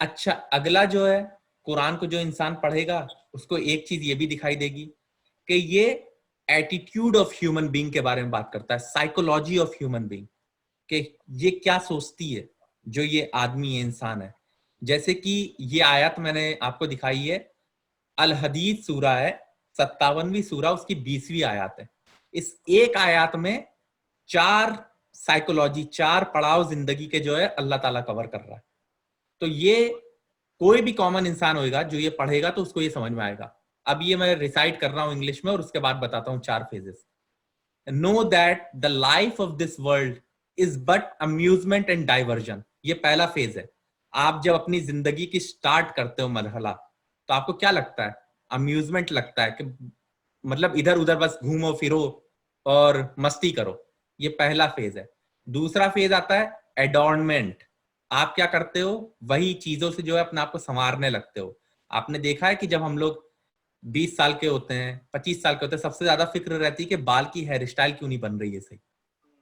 [SPEAKER 1] अच्छा, अगला जो है, कुरान को जो इंसान पढ़ेगा उसको एक चीज ये भी दिखाई देगी कि ये एटीट्यूड ऑफ ह्यूमन बीइंग के बारे में बात करता है, साइकोलॉजी ऑफ ह्यूमन बीइंग, कि ये क्या सोचती है जो ये आदमी है, इंसान है। जैसे कि ये आयत मैंने आपको दिखाई है, अल हदीद सूरा है, 57वीं सूरा, उसकी 20वीं आयत है। इस एक आयत में 4 साइकोलॉजी, 4 पड़ाव जिंदगी के जो है अल्लाह ताला कवर कर रहा है। तो ये कोई भी कॉमन इंसान होगा जो ये पढ़ेगा तो उसको ये समझ में आएगा। अब ये मैं रिसाइट कर रहा हूं इंग्लिश में और उसके बाद बताता हूं 4 phases. No that the life of this world is but amusement and diversion. ये पहला फेज है। आप जब अपनी जिंदगी की स्टार्ट करते हो मरहला, तो आपको क्या लगता है? अम्यूजमेंट लगता है कि मतलब इधर उधर बस घूमो फिरो और मस्ती करो। ये पहला फेज है। दूसरा फेज आता है एडॉर्नमेंट। आप क्या करते हो? वही चीजों से जो है अपने आप को संवारने लगते हो। आपने देखा है कि जब हम लोग 20 साल के होते हैं, 25 साल के होते हैं, सबसे ज्यादा फिक्र रहती है कि बाल की हेयर स्टाइल क्यों नहीं बन रही है सही।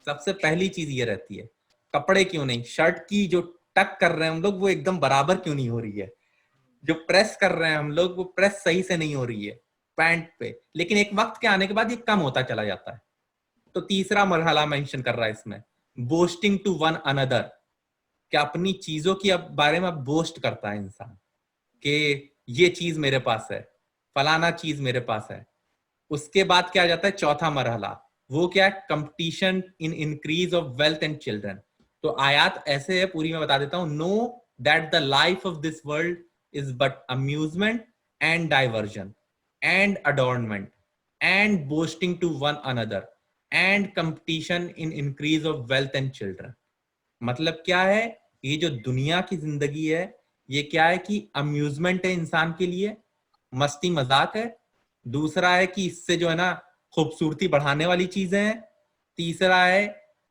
[SPEAKER 1] सबसे पहली चीज ये रहती है। कपड़े क्यों नहीं, शर्ट की जो टक कर रहे हैं हम लोग वो एकदम बराबर क्यों नहीं हो रही है, जो प्रेस कर रहे हैं हम लोग वो प्रेस सही से नहीं हो रही है पैंट पे। लेकिन एक वक्त के आने के बाद ये कम होता चला जाता है। तो तीसरा मरहला मेंशन कर रहा है इसमें, बोस्टिंग टू वन अनदर, कि अपनी चीजों की अब बारे में बोस्ट करता है इंसान कि ये चीज मेरे पास है, फलाना चीज मेरे पास है। उसके बाद क्या आ जाता है चौथा मरहला, वो क्या है? Competition in increase of wealth and children. तो आयत ऐसे है, पूरी मैं बता देता हूं। Know that the life of this world is but amusement and diversion and adornment and boasting to one another and competition in increase of wealth and children. मतलब क्या है? ये जो दुनिया की जिंदगी है, ये क्या है कि अम्यूजमेंट है इंसान के लिए, मस्ती मजाक है। दूसरा है कि इससे जो है ना खूबसूरती बढ़ाने वाली चीजें हैं। तीसरा है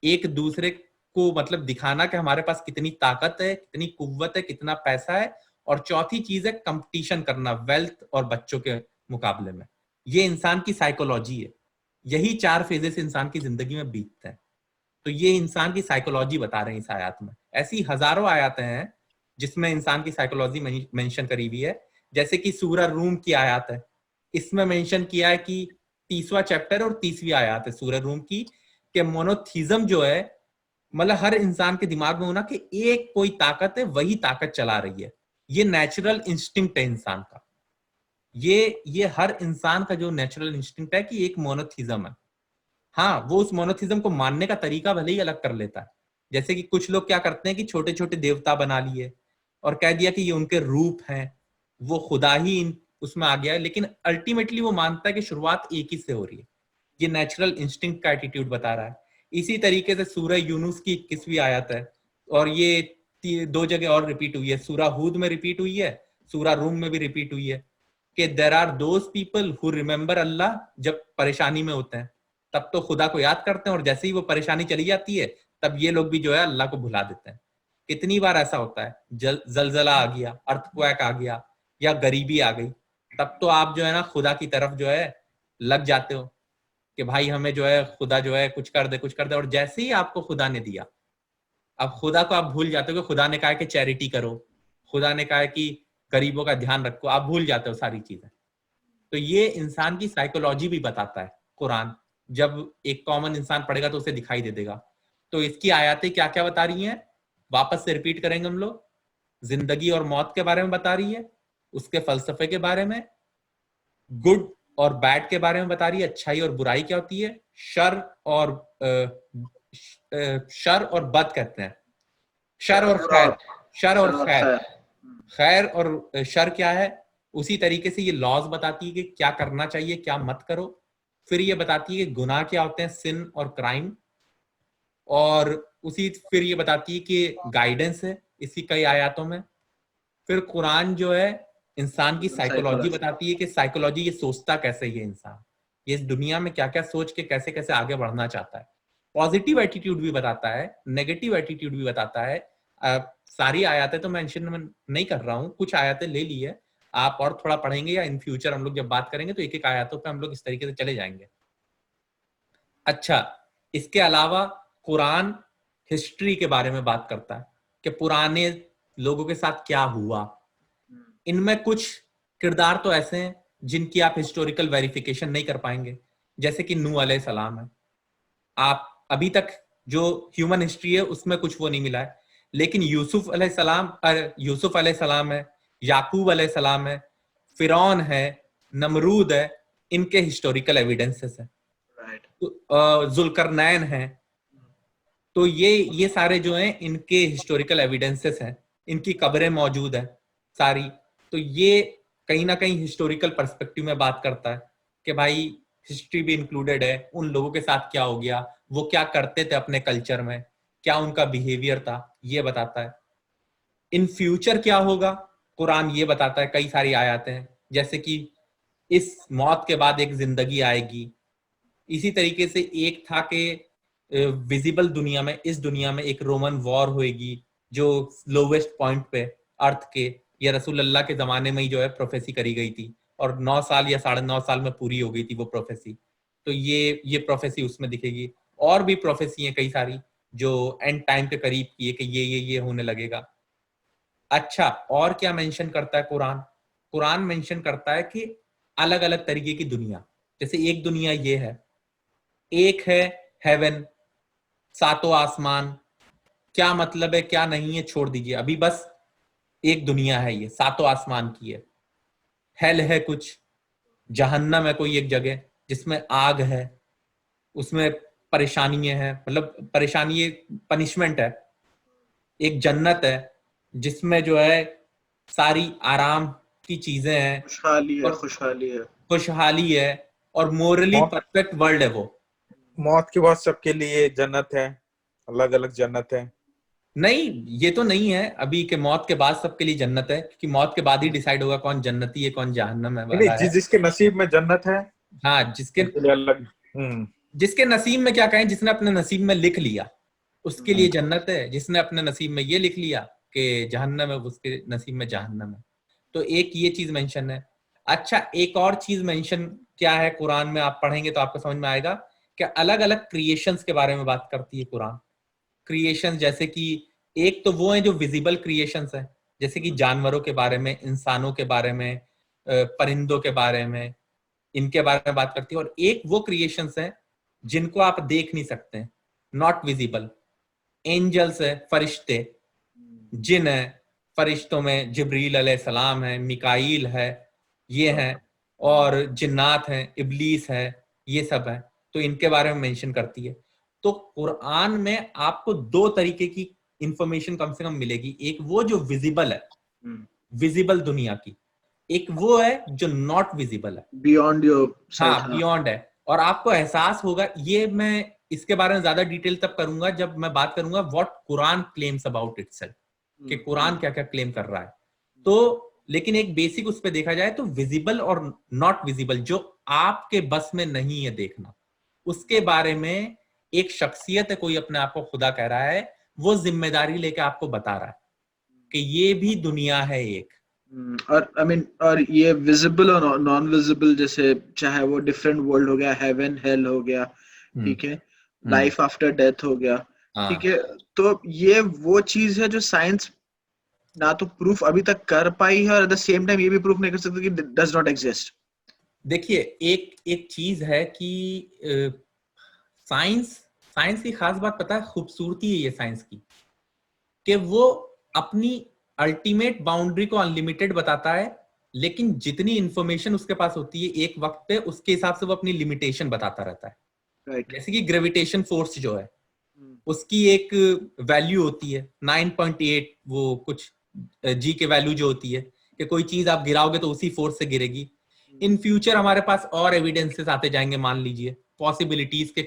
[SPEAKER 1] एक दूसरे को मतलब दिखाना कि हमारे पास कितनी ताकत है, कितनी कुव्वत है, कितना पैसा है। और चौथी चीज है कंपटीशन करना वेल्थ और बच्चों के मुकाबले में। ये इंसान की साइकोलॉजी है। यही 4 फेजेस इंसान की जिंदगी में बीतते हैं। तो ये इंसान की साइकोलॉजी बता रहे हैं इस आयत में। ऐसी हजारों आयतें हैं जिसमें इंसान की साइकोलॉजी मेंशन करी हुई है। जैसे कि सूरह रूम की आयत है, इसमें मेंशन किया है कि 30वां चैप्टर और 30वीं आयत है सूरह रूम की, कि मोनोथिज्म जो है, मतलब हर इंसान के दिमाग में होना कि एक कोई ताकत है, वही ताकत चला रही है। ये नेचुरल इंस्टिंक्ट है इंसान का। ये हर इंसान का जो नेचुरल इंस्टिंक्ट है कि एक मोनोथिज्म है। हाँ, वो उस मोनोथिज्म को मानने का तरीका भले ही अलग कर लेता है। जैसे कि कुछ लोग क्या करते हैं कि छोटे छोटे देवता बना लिए और कह दिया कि ये उनके रूप हैं, वो खुदा ही उसमें आ गया है। लेकिन अल्टीमेटली वो मानता है कि शुरुआत एक ही से हो रही है। ये नेचुरल इंस्टिंक्ट का एटीट्यूड बता रहा है। इसी तरीके से सूरह यूनुस की 21वीं आयत है, और ये 2 जगह और रिपीट हुई है। सूरह हूद में रिपीट हुई है, सूरह रूम में भी रिपीट हुई है, कि there are those people who remember Allah, जब परेशानी में होते हैं तब तो खुदा को याद करते हैं, और जैसे ही वो परेशानी चली जाती है तब ये लोग भी जो है अल्लाह को भुला देते हैं। कितनी बार ऐसा होता है, जलजला आ गया, अर्थक्वेक आ गया, या गरीबी आ गई, तब तो आप जो है ना खुदा की तरफ जो है लग जाते हो कि भाई हमें जो है खुदा जो है कुछ कर दे, कुछ कर दे। और जैसे ही आपको खुदा ने दिया, अब खुदा को आप भूल जाते हो कि खुदा ने कहा कि चैरिटी करो, खुदा ने कहा कि गरीबों का ध्यान रखो, आप भूल जाते हो सारी चीजें। तो ये इंसान की साइकोलॉजी भी बताता है कुरान। जब एक कॉमन इंसान पढ़ेगा तो उसे दिखाई दे देगा। तो इसकी आयतें क्या क्या बता रही हैं, वापस से रिपीट करेंगे हम लोग। जिंदगी और मौत के बारे में बता रही है, उसके फलसफे के बारे में, गुड और बैड के बारे में बता रही है, अच्छाई और बुराई क्या होती है, शर और बद कहते हैं, शर और खैर, शर और खैर, खैर और शर क्या है, उसी तरीके से ये लॉज बताती है कि क्या करना चाहिए क्या मत करो। फिर ये बताती है कि गुनाह क्या होते हैं, सिन और क्राइम, और उसी फिर ये बताती है कि गाइडेंस है इसी कई आयतों में। फिर कुरान जो है इंसान की साइकोलॉजी बताती है कि साइकोलॉजी, ये सोचता कैसे ये इंसान, ये इस दुनिया में क्या क्या सोच के कैसे कैसे आगे बढ़ना चाहता है। पॉजिटिव एटीट्यूड भी बताता है, नेगेटिव एटीट्यूड भी बताता है। सारी आयतें तो मेंशन नहीं कर रहा हूँ, कुछ आयतें ले ली है, आप और थोड़ा पढ़ेंगे या इन फ्यूचर हम लोग जब बात करेंगे तो एक एक आयतों पे हम लोग इस तरीके से चले जाएंगे। अच्छा, इसके अलावा कुरान हिस्ट्री के बारे में बात करता है कि पुराने लोगों के साथ क्या हुआ। इनमें कुछ किरदार तो ऐसे हैं जिनकी आप हिस्टोरिकल वेरिफिकेशन नहीं कर पाएंगे, जैसे कि नूह अलैहि सलाम है। आप अभी तक जो ह्यूमन हिस्ट्री है उसमें कुछ वो नहीं मिला है, लेकिन यूसुफ अलैहि सलाम है, याकूब अलैहि सलाम है, फिरौन है, नमरूद है, इनके हिस्टोरिकल एविडेंसेस है। जुल्करनैन है। तो ये सारे जो हैं इनके हिस्टोरिकल एविडेंसेस हैं, इनकी कब्रें मौजूद है सारी। तो ये कहीं ना कहीं हिस्टोरिकल पर्सपेक्टिव में बात करता है कि भाई हिस्ट्री भी इंक्लूडेड है, उन लोगों के साथ क्या हो गया, वो क्या करते थे अपने कल्चर में, क्या उनका बिहेवियर था, ये बताता है। इन फ्यूचर क्या होगा कुरान ये बताता है, कई सारी आयतें हैं, जैसे कि इस मौत के बाद एक जिंदगी आएगी। इसी तरीके से एक था कि विजिबल दुनिया में, इस दुनिया में एक रोमन वॉर होएगी जो लोवेस्ट पॉइंट पे अर्थ के, या रसूल अल्लाह के जमाने में ही जो है प्रोफेसी करी गई थी, और 9 साल या 9.5 साल में पूरी हो गई थी वो प्रोफेसी। तो ये प्रोफेसी उसमें दिखेगी। और भी प्रोफेसी हैं कई सारी जो एंड टाइम के करीब की है कि ये होने लगेगा। अच्छा, और क्या मेंशन करता है कुरान? कुरान मेंशन करता है कि अलग अलग तरीके की दुनिया, जैसे एक दुनिया ये है, एक है हेवन, सातों आसमान। क्या मतलब है क्या नहीं है छोड़ दीजिए, अभी बस एक दुनिया है, ये सातों आसमान की है। हेल है कुछ, जहन्नम है कोई एक जगह जिसमें आग है, उसमें परेशानियां हैं, मतलब परेशानी पनिशमेंट है। एक जन्नत है जिसमें जो है सारी आराम की चीजें हैं, खुशहाली है और मोरली परफेक्ट वर्ल्ड है वो।
[SPEAKER 3] मौत के बाद सबके लिए जन्नत है, अलग अलग जन्नत है?
[SPEAKER 1] नहीं, ये तो नहीं है अभी के मौत के बाद सबके लिए जन्नत है, क्योंकि मौत के बाद ही डिसाइड होगा कौन जन्नती है कौन जहन्नम है वाला है।
[SPEAKER 3] जिसके नसीब में जन्नत है,
[SPEAKER 1] हाँ, जिसके
[SPEAKER 3] अलग।
[SPEAKER 1] जिसके नसीब में क्या कहें, जिसने अपने नसीब में लिख लिया उसके लिए जन्नत है, जिसने अपने नसीब में ये लिख लिया कि जहन्नम है उसके नसीब में जहन्नम है। तो एक ये चीज मेंशन है। अच्छा, एक और चीज मेंशन क्या है कुरान में, आप पढ़ेंगे तो आपको समझ में आएगा कि अलग अलग क्रिएशंस के बारे में बात करती है कुरान। क्रिएशंस जैसे कि एक तो वो है जो विजिबल क्रिएशंस है, जैसे कि जानवरों के बारे में, इंसानों के बारे में, परिंदों के बारे में, इनके बारे में बात करती है। और एक वो क्रिएशंस है जिनको आप देख नहीं सकते, नॉट विजिबल। एंजल्स है, फरिश्ते, जिन है, फरिश्तों में जिब्रील अलैहिस्सलाम है, मिकाईल है, ये हैं, और जिन्नात हैं, इब्लीस है, ये सब है। तो इनके बारे में मेंशन करती है। तो कुरान में आपको दो तरीके की इंफॉर्मेशन कम से कम मिलेगी, एक वो जो विजिबल है, विजिबल दुनिया की, एक वो है जो नॉट विजिबल है,
[SPEAKER 2] बियॉन्ड योर साइट।
[SPEAKER 1] हाँ, बियॉन्ड है। और आपको एहसास होगा, ये मैं इसके बारे में ज्यादा डिटेल तब करूंगा जब मैं बात करूंगा what Quran claims about itself, कि कुरान क्या क्या क्लेम कर रहा है। तो लेकिन एक बेसिक उस पे देखा जाए तो विजिबल और नॉट विजिबल जो आपके बस में नहीं है देखना, उसके बारे में एक शख्सियत है, कोई अपने आप को खुदा कह रहा है, वो जिम्मेदारी लेके आपको बता रहा है कि ये भी दुनिया है एक।
[SPEAKER 2] और आई मीन और ये विजिबल और नॉन विजिबल, जैसे चाहे वो डिफरेंट वर्ल्ड हो गया, हेवन हेल हो गया, ठीक है, लाइफ आफ्टर डेथ हो गया, ठीक है। तो ये वो चीज है जो साइंस ना तो प्रूफ अभी तक कर पाई है, और एट द सेम टाइम ये भी प्रूफ नहीं कर सकती कि डज नॉट एग्जिस्ट।
[SPEAKER 1] देखिए, एक चीज है कि साइंस की खास बात पता है, खूबसूरती है ये साइंस की, कि वो अपनी अल्टीमेट बाउंड्री को अनलिमिटेड बताता है, लेकिन जितनी इंफॉर्मेशन उसके पास होती है एक वक्त पे, उसके हिसाब से वो अपनी लिमिटेशन बताता रहता है। जैसे कि ग्रेविटेशन फोर्स जो है उसकी एक वैल्यू होती है 9.8 वो कुछ जी के वैल्यू जो होती है कि कोई चीज आप गिराओगे तो उसी फोर्स से गिरेगी। इन फ्यूचर हमारे पास और एविडेंसेस आते जाएंगे, मान लीजिए पॉसिबिलिटीज के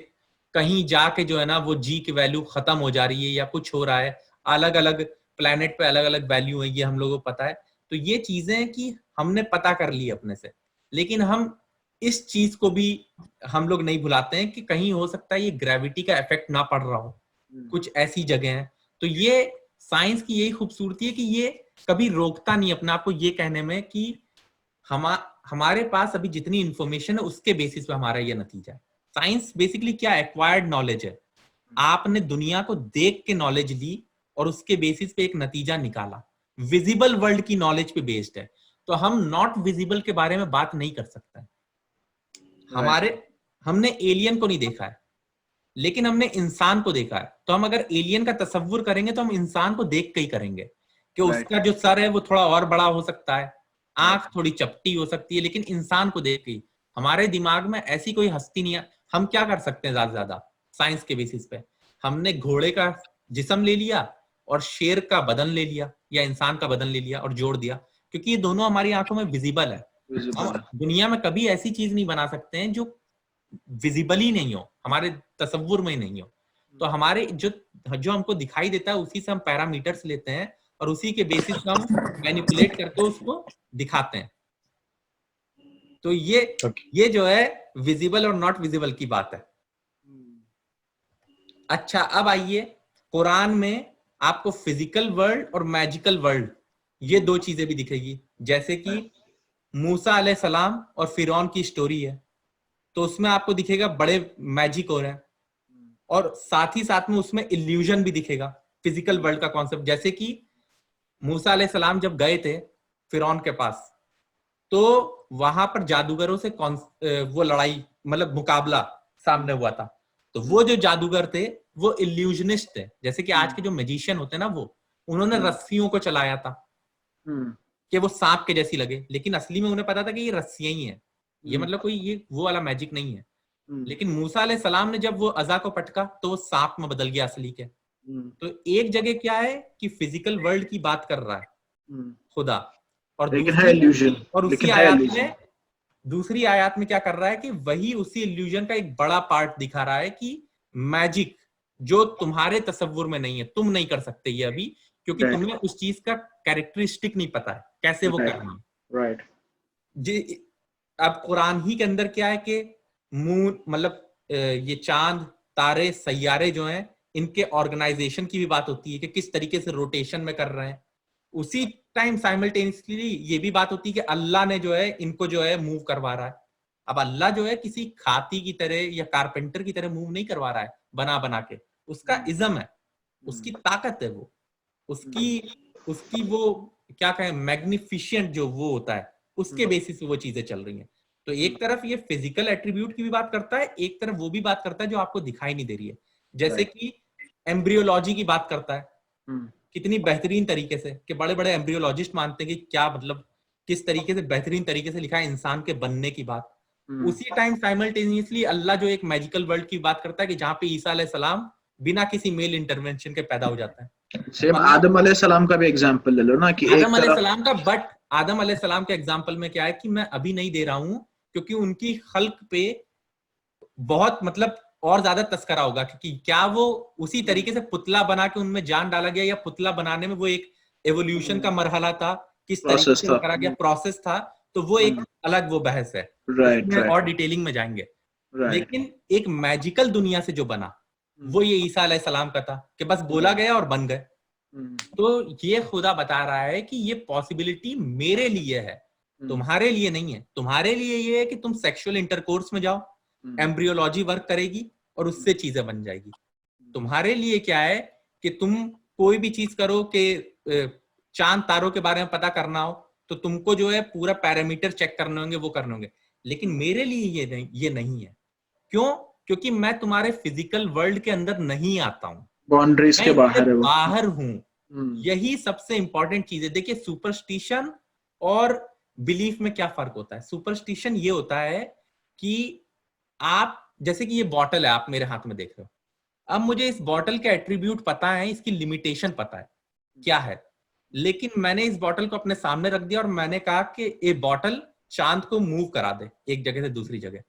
[SPEAKER 1] कहीं जाके जो है ना वो जी की वैल्यू खत्म हो जा रही है या कुछ हो रहा है, अलग अलग प्लेनेट पे अलग अलग वैल्यू है, ये हम लोगों को पता है। तो ये चीजें कि हमने पता कर ली अपने से, लेकिन हम इस चीज को भी हम लोग नहीं भुलाते हैं कि कहीं हो सकता है ये ग्रेविटी का इफेक्ट ना पड़ रहा हो, कुछ ऐसी जगह है। तो ये साइंस की यही खूबसूरती है कि ये कभी रोकता नहीं अपने आप को ये कहने में कि हमारे पास अभी जितनी इंफॉर्मेशन है उसके बेसिस पे हमारा ये नतीजा है। साइंस बेसिकली क्या, एक्वायर्ड नॉलेज है। आपने दुनिया को देख के नॉलेज ली और उसके बेसिस पे एक नतीजा निकाला, विजिबल वर्ल्ड की नॉलेज पे बेस्ड है। तो हम नॉट विजिबल के बारे में बात नहीं कर सकते। हमने एलियन को नहीं देखा है, लेकिन हमने इंसान को देखा है। तो हम अगर एलियन का तसव्वुर करेंगे तो हम इंसान को देख के ही करेंगे कि उसका जो सर है वो थोड़ा और बड़ा हो सकता है, आंख थोड़ी चपटी हो सकती है, लेकिन इंसान को देख के हमारे दिमाग में ऐसी कोई हस्ती नहीं है। हम क्या कर सकते हैं ज्यादा से ज्यादा साइंस के बेसिस पे, हमने घोड़े का जिस्म ले लिया और शेर का बदन ले लिया या इंसान का बदन ले लिया और जोड़ दिया, क्योंकि ये दोनों हमारी आंखों में विजिबल है। हम दुनिया में कभी ऐसी चीज नहीं बना सकते हैं जो विजिबल ही नहीं हो, हमारे तसव्वुर में ही नहीं हो। तो हमारे जो हमको दिखाई देता है उसी से हम पैरामीटर्स लेते हैं और उसी के बेसिस पे हम मैनिपुलेट करके उसको दिखाते हैं। तो ये जो है विजिबल और नॉट विजिबल की बात है। अच्छा, अब आइए कुरान में आपको फिजिकल वर्ल्ड और मैजिकल वर्ल्ड ये दो चीजें भी दिखेगी। जैसे कि मूसा अलैहिस्सलाम और फिरौन की स्टोरी है, तो उसमें आपको दिखेगा बड़े मैजिक हो रहे हैं, और साथ ही साथ में उसमें इल्यूजन भी दिखेगा, फिजिकल वर्ल्ड का कॉन्सेप्ट। जैसे कि मूसा अलैहिस्सलाम जब गए थे फिरौन के पास, तो वहां पर जादूगरों से वो लड़ाई मतलब मुकाबला सामने हुआ था। तो वो जो जादूगर थे वो इल्यूजनिस्ट थे। जैसे कि आज के जो मैजिशियन होते हैं ना, वो उन्होंने रस्सियों को चलाया था कि वो सांप के जैसी लगे, लेकिन असली में उन्हें पता था कि ये रस्सियां ही है, ये मतलब कोई ये वो वाला मैजिक नहीं है। लेकिन मूसा अलैहिस्सलाम ने जब वो अज़ा को पटका तो वो सांप में बदल गया असली के। तो एक जगह क्या है कि फिजिकल वर्ल्ड की बात कर रहा है खुदा, और दूसरी आयत में क्या कर रहा है कि वही उसी इल्यूजन का एक बड़ा पार्ट दिखा रहा है कि मैजिक जो तुम्हारे तसव्वुर में नहीं है, तुम नहीं कर सकते ये अभी, क्योंकि तुम्हें उस चीज का कैरेक्टरिस्टिक नहीं पता है कैसे वो करनी है। राइट जी। अब कुरान ही के अंदर क्या है कि मून मतलब ये चांद तारे सैयारे जो हैं इनके ऑर्गेनाइजेशन की भी बात होती है कि किस तरीके से रोटेशन में कर रहे हैं। उसी टाइम साइमल्टेनियसली ये भी बात होती है कि अल्लाह ने जो है इनको जो है मूव करवा रहा है। अब अल्लाह जो है किसी खाती की तरह या कारपेंटर की तरह मूव नहीं करवा रहा है बना बना के, उसका इज्म है, उसकी ताकत है, वो उसकी वो क्या कहें मैग्निफिशिएंट जो वो होता है, उसके बेसिस पे वो चीजें चल रही हैं। तो एक तरफ ये फिजिकल एट्रीब्यूट की भी बात करता है, एक तरफ वो भी बात करता है जो आपको दिखाई नहीं दे रही है। जैसे कि एम्ब्रियोलॉजी की बात करता है कितनी बेहतरीन तरीके से, कि बड़े बड़े एम्ब्रियोलॉजिस्ट मानते हैं कि क्या मतलब किस तरीके से बेहतरीन तरीके से लिखा है इंसान के बनने की बात। उसी टाइम साइमल्टेनियसली अल्लाह जो एक मैजिकल वर्ल्ड की बात करता है कि जहां पे ईसा अलैहिस्सलाम बिना किसी मेल इंटरवेंशन के पैदा हो जाता है।
[SPEAKER 2] सेम आदम अलैहिस्सलाम का भी एग्जांपल ले लो ना कि
[SPEAKER 1] आदम अलैहिस्सलाम का, बट आदम अलैहिस्सलाम के एग्जांपल में क्या है कि मैं अभी नहीं दे रहा हूं क्योंकि उनकी खल्क पे बहुत मतलब और ज्यादा तस्करा होगा, क्योंकि क्या वो उसी तरीके से पुतला बना के उनमें जान डाला गया या पुतला बनाने में वो एक एवोल्यूशन का मरहला था, किस तरीके से करा गया प्रोसेस था, तो वो एक अलग वो बहस है, उसमें और डिटेलिंग में जाएंगे। लेकिन एक मैजिकल दुनिया से जो बना वो ये ईसा अलैहिस्सलाम का था कि बस बोला गया और बन गए। तो ये खुदा बता रहा है कि ये पॉसिबिलिटी मेरे लिए है, तुम्हारे लिए नहीं है। तुम्हारे लिए ये है कि तुम सेक्सुअल इंटरकोर्स में जाओ, एम्ब्रियोलॉजी वर्क करेगी और उससे चीजें बन जाएगी। तुम्हारे लिए क्या है कि तुम कोई भी चीज करो कि चांद तारों के बारे में पता करना हो तो तुमको जो है पूरा पैरामीटर चेक करने होंगे, वो करने होंगे। लेकिन मेरे लिए ये नहीं है। क्यों? क्योंकि मैं तुम्हारे फिजिकल वर्ल्ड के अंदर नहीं आता हूँ,
[SPEAKER 2] बाउंड्रीज के
[SPEAKER 1] बाहर हूँ। यही सबसे इंपॉर्टेंट चीज है। देखिए सुपरस्टिशन और बिलीफ में क्या फर्क होता है। सुपरस्टिशन ये होता है कि आप जैसे कि ये बॉटल है, आप मेरे हाथ में देख रहे हो, अब मुझे इस बॉटल के एट्रीब्यूट पता है, इसकी लिमिटेशन पता है क्या है, लेकिन मैंने इस बॉटल को अपने सामने रख दिया और मैंने कहा कि ये बॉटल चांद को मूव करा दे एक जगह से दूसरी जगह।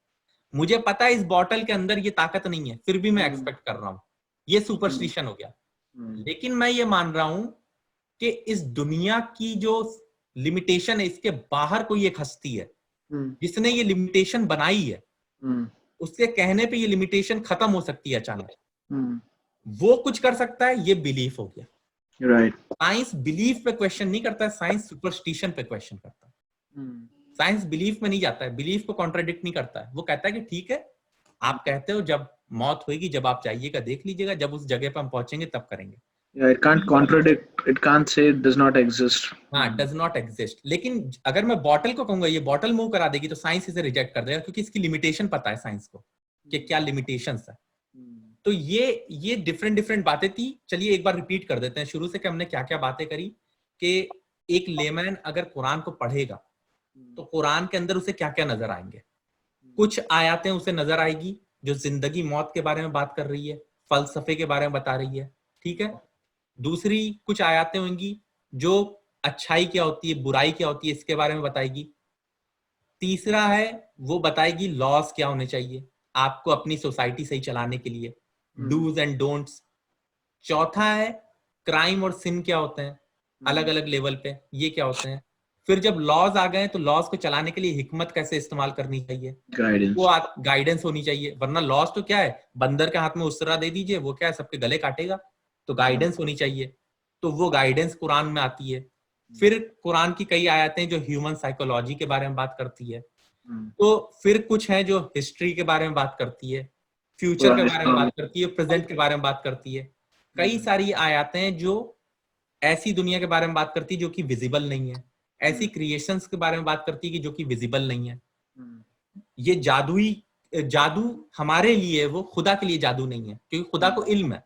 [SPEAKER 1] मुझे पता है इस बॉटल के अंदर ये ताकत नहीं है, फिर भी मैं एक्सपेक्ट कर रहा हूं। ये सुपरस्टिशन हो गया। लेकिन मैं ये मान रहा हूं कि इस दुनिया की जो लिमिटेशन है, इसके बाहर कोई एक हस्ती है जिसने ये लिमिटेशन बनाई है। उसके कहने पे ये लिमिटेशन खत्म हो सकती है अचानक। वो कुछ कर सकता है, ये बिलीफ हो गया।
[SPEAKER 2] राइट।
[SPEAKER 1] साइंस बिलीफ पे क्वेश्चन नहीं करता है, साइंस सुपरस्टिशन पे क्वेश्चन करता है। साइंस बिलीफ में नहीं जाता है, बिलीफ को कॉन्ट्राडिक्ट नहीं करता है। वो कहता है कि ठीक है, आप कहते हो जब मौत होगी, जब आप जाइएगा देख लीजिएगा, जब उस जगह पे हम पहुंचेंगे तब करेंगे।
[SPEAKER 2] It can't contradict, it can't say it does not exist.
[SPEAKER 1] हाँ, does not exist। लेकिन अगर मैं बॉटल को कहूंगा ये बॉटल मूव करा देगी, तो साइंस इसे रिजेक्ट कर देगा, क्योंकि इसकी लिमिटेशन पता है साइंस को कि क्या लिमिटेशंस है। तो ये डिफरेंट बातें थी। चलिए एक बार रिपीट कर देते हैं शुरू से कि हमने क्या क्या बातें करी। कि एक लेमैन अगर कुरान को पढ़ेगा तो कुरान के अंदर उसे क्या क्या नजर आएंगे। कुछ आयतें उसे नजर आएगी जो जिंदगी मौत के बारे में बात कर रही है, फलसफे के बारे में बता रही है, ठीक है। दूसरी कुछ आयतें होंगी जो अच्छाई क्या होती है, बुराई क्या होती है, इसके बारे में बताएगी। तीसरा है वो बताएगी लॉस क्या होने चाहिए आपको अपनी सोसाइटी सही चलाने के लिए, डूज एंड डोंट्स। चौथा है क्राइम और सिन क्या होते हैं अलग अलग लेवल पे, ये क्या होते हैं। फिर जब लॉज आ गए तो लॉज को चलाने के लिए हिकमत कैसे इस्तेमाल करनी चाहिए, वो गाइडेंस होनी चाहिए। वरना लॉज तो क्या है, बंदर के हाथ में उसरा दे दीजिए, वो क्या है सबके गले काटेगा। तो गाइडेंस होनी चाहिए, तो वो गाइडेंस कुरान में आती है। फिर कुरान की कई आयतें जो ह्यूमन साइकोलॉजी के बारे में बात करती है। तो फिर कुछ है जो हिस्ट्री के बारे में बात करती है, फ्यूचर के बारे में बात करती है, प्रेजेंट के बारे में बात करती है। कई सारी आयतें जो ऐसी दुनिया के बारे में बात करती है जो कि विजिबल नहीं है, ऐसी क्रिएशंस के बारे में बात करती है कि जो कि विजिबल नहीं है। ये जादू हमारे लिए, वो खुदा के लिए जादू नहीं है, क्योंकि खुदा को इल्म है।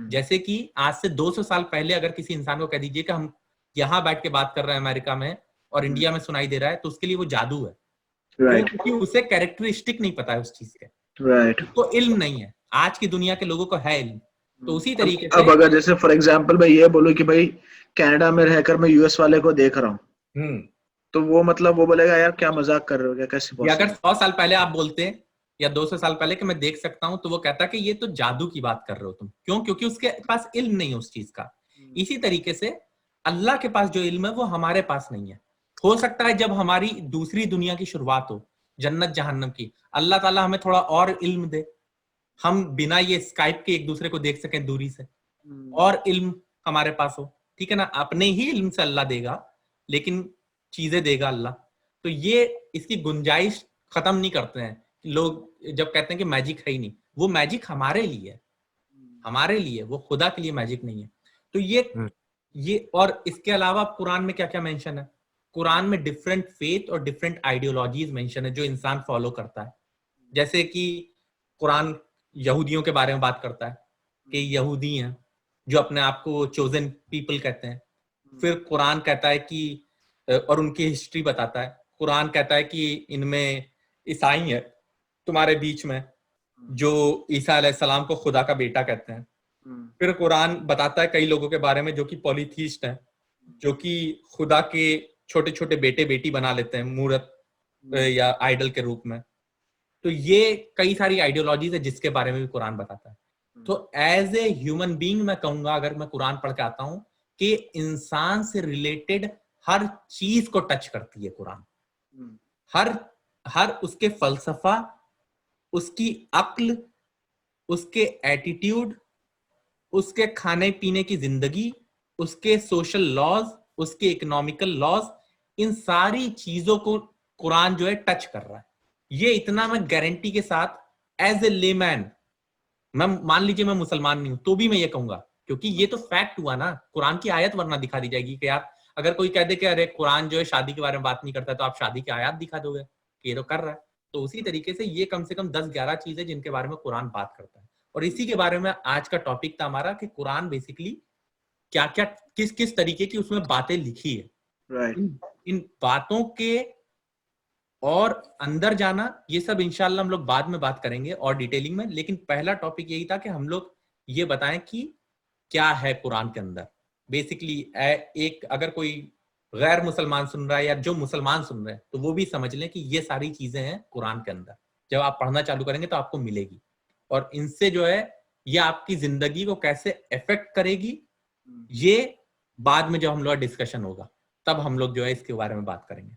[SPEAKER 1] जैसे कि आज से 200 साल पहले अगर किसी इंसान को कह दीजिए कि हम यहाँ बैठ के बात कर रहे हैं अमेरिका में और इंडिया में सुनाई दे रहा है, तो उसके लिए वो जादू है। क्योंकि उसे कैरेक्टरिस्टिक नहीं पता है उस चीज के, तो इल्म नहीं है। आज की दुनिया के लोगों को है इल्म। तो उसी तरीके से
[SPEAKER 2] अब अगर जैसे फॉर एग्जांपल मैं ये बोलूं कि भाई कनाडा में रहकर मैं यूएस वाले को देख रहा हूँ, तो वो मतलब वो बोलेगा यार क्या मजाक कर रहे हो, क्या कैसे पॉसिबल।
[SPEAKER 1] अगर 100 साल पहले आप बोलते या 200 साल पहले कि मैं देख सकता हूं, तो वो कहता कि ये तो जादू की बात कर रहे हो तुम। क्यों? क्योंकि उसके पास इल्म नहीं है उस चीज का। इसी तरीके से अल्लाह के पास जो इल्म है वो हमारे पास नहीं है। हो सकता है जब हमारी दूसरी दुनिया की शुरुआत हो, जन्नत जहन्नम की, अल्लाह ताला हमें थोड़ा और इल्म दे, हम बिना ये स्काइप के एक दूसरे को देख सकें दूरी से, और इल्म हमारे पास हो, ठीक है ना। अपने ही इल्म से अल्लाह देगा, लेकिन चीजें देगा अल्लाह। तो ये इसकी गुंजाइश खत्म नहीं करते हैं लोग जब कहते हैं कि मैजिक है ही नहीं। वो मैजिक हमारे लिए है, हमारे लिए, वो खुदा के लिए मैजिक नहीं है। तो ये और इसके अलावा कुरान में क्या क्या मेंशन है। कुरान में डिफरेंट फेथ और डिफरेंट आइडियोलॉजीज मेंशन है जो इंसान फॉलो करता है। जैसे कि कुरान यहूदियों के बारे में बात करता है कि यहूदी हैं जो अपने आप को चोजन पीपल कहते हैं। फिर कुरान कहता है कि, और उनकी हिस्ट्री बताता है। कुरान कहता है कि इनमें ईसाई है तुम्हारे बीच में जो ईसा अलैहिस्सलाम को खुदा का बेटा कहते हैं। फिर कुरान बताता है कई लोगों के बारे में जो कि पॉलीथीस्ट हैं, जो कि खुदा के छोटे छोटे बेटे बेटी बना लेते हैं मूर्त या आइडल के रूप में। तो ये कई सारी आइडियोलॉजीज है जिसके बारे में भी कुरान बताता है। तो एज ए ह्यूमन बीइंग मैं कहूंगा, अगर मैं कुरान पढ़ के आता हूं, कि इंसान से रिलेटेड हर चीज को टच करती है कुरान। हर उसके फलसफा, उसकी अक्ल, उसके एटीट्यूड, उसके खाने पीने की जिंदगी, उसके सोशल लॉज, उसके इकोनॉमिकल लॉज, इन सारी चीजों को कुरान जो है टच कर रहा है। ये इतना मैं गारंटी के साथ एज ए लेमैन, मैं मान लीजिए मैं मुसलमान नहीं हूं तो भी मैं ये कहूंगा, क्योंकि ये तो फैक्ट हुआ ना। कुरान की आयत वरना दिखा दी जाएगी कि यार अगर कोई कह दे कि अरे कुरान जो है शादी के बारे में बात नहीं करता, तो आप शादी की आयत दिखा दोगे कि ये तो कर रहा है। तो उसी तरीके से ये कम से कम 10-11 चीजें जिनके बारे में कुरान बात करता है। और इसी के बारे में आज का टॉपिक था हमारा कि कुरान बेसिकली क्या क्या किस किस तरीके की उसमें बातें लिखी है। इन बातों के और अंदर जाना, ये सब इंशाल्लाह हम लोग बाद में बात करेंगे और डिटेलिंग में। लेकिन पहला टॉपिक यही था कि हम लोग ये बताएं कि क्या है कुरान के अंदर, बेसिकली एक अगर कोई गैर मुसलमान सुन रहा है या जो मुसलमान सुन रहे हैं तो वो भी समझ लें कि ये सारी चीजें हैं कुरान के अंदर। जब आप पढ़ना चालू करेंगे तो आपको मिलेगी, और इनसे जो है ये आपकी जिंदगी को कैसे इफेक्ट करेगी, ये बाद में जब हम लोग डिस्कशन होगा तब हम लोग जो है इसके बारे में बात करेंगे।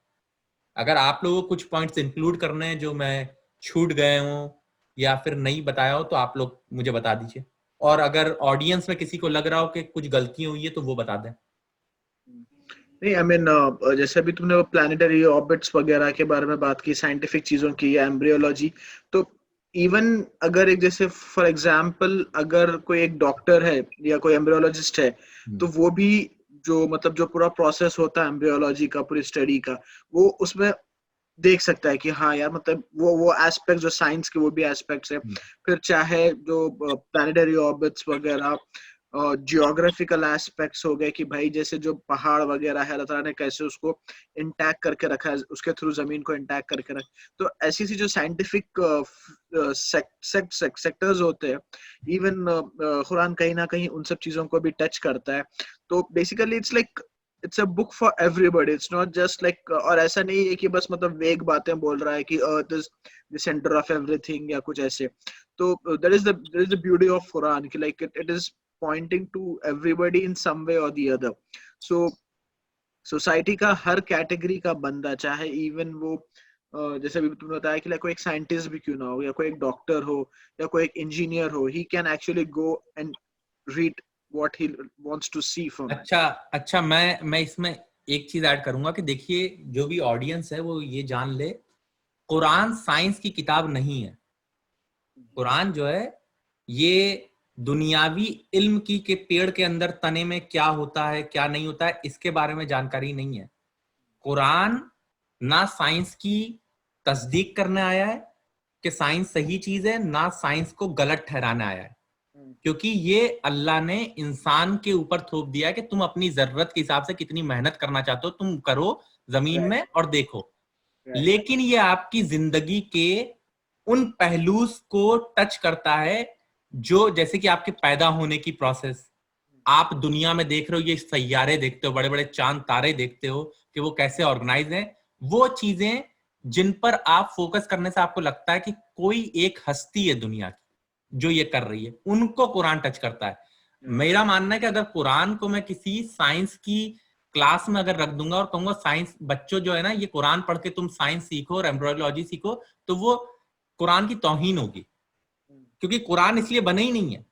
[SPEAKER 1] अगर आप लोगों को कुछ पॉइंट्स इंक्लूड करने हैं जो मैं छूट गए हूं या फिर नहीं बताया हो तो आप लोग मुझे बता दीजिए, और अगर ऑडियंस में किसी को लग रहा हो कि कुछ गलती हुई है तो वो बता दें।
[SPEAKER 2] नहीं, आई मीन जैसे अभी तुमने वो प्लैनेटरी ऑर्बिट्स वगैरह के बारे में बात की, साइंटिफिक चीजों की या एम्ब्रियोलॉजी, तो इवन अगर एक जैसे फॉर एग्जांपल अगर कोई एक डॉक्टर है या कोई एम्ब्रियोलॉजिस्ट है तो वो भी जो मतलब जो पूरा प्रोसेस होता है एम्ब्रियोलॉजी का, पूरी स्टडी का, वो उसमें देख सकता है कि हाँ यार मतलब वो एस्पेक्ट जो साइंस के वो भी एस्पेक्ट्स है। फिर चाहे जो प्लैनेटरी ऑर्बिट्स वगैरह, जियोग्राफिकल एस्पेक्ट्स हो गए कि भाई जैसे जो पहाड़ वगैरह है अल्लाह ताला ने कैसे उसको इंटैक्ट करके रखा है, उसके थ्रू जमीन को इंटैक्ट करके रखा। तो ऐसी सी जो साइंटिफिक सेक्टर्स होते हैं, इवन कुरान कहीं ना कहीं उन सब चीजों को भी टच करता है। तो basically it's a book for everybody, it's not just like, और ऐसा नहीं है कि बस मतलब वेग बातें बोल रहा है कि earth is the centre of everything या कुछ ऐसे। तो that is the beauty of Quran कि like it is pointing to everybody in some way or the other. So society का हर कैटेगरी का बंदा, चाहे इवन वो जैसे अभी तुमने बताया कि कोई एक साइंटिस्ट भी क्यों ना हो, या कोई एक डॉक्टर हो, या कोई एक इंजीनियर हो, he can actually go and read what he wants to see from it.
[SPEAKER 1] अच्छा, मैं इसमें एक चीज ऐड करूंगा कि देखिए जो भी ऑडियंस है वो ये जान ले, कुरान साइंस की किताब नहीं है। कुरान जो है ये दुनियावी इल्म की के पेड़ के अंदर तने में क्या होता है क्या नहीं होता है इसके बारे में जानकारी नहीं है। कुरान ना साइंस की तस्दीक करने आया है कि साइंस सही चीज है, ना साइंस को गलत ठहराने आया है, क्योंकि ये अल्लाह ने इंसान के ऊपर थोप दिया है कि तुम अपनी जरूरत के हिसाब से कितनी मेहनत करना चाहते हो तुम करो जमीन में और देखो। लेकिन ये आपकी जिंदगी के उन पहलू को टच करता है जो जैसे कि आपके पैदा होने की प्रोसेस, आप दुनिया में देख रहे हो, ये सैयारे देखते हो, बड़े बड़े चांद तारे देखते हो कि वो कैसे ऑर्गेनाइज हैं, वो चीजें जिन पर आप फोकस करने से आपको लगता है कि कोई एक हस्ती है दुनिया की जो ये कर रही है, उनको कुरान टच करता है। मेरा मानना है कि अगर कुरान को मैं किसी साइंस की क्लास में अगर रख दूंगा और कहूंगा साइंस बच्चों जो है ना ये कुरान पढ़ के तुम साइंस सीखो और एम्ब्रियोलॉजी सीखो, तो वो कुरान की तौहीन होगी, क्योंकि कुरान इसलिए बने ही नहीं है।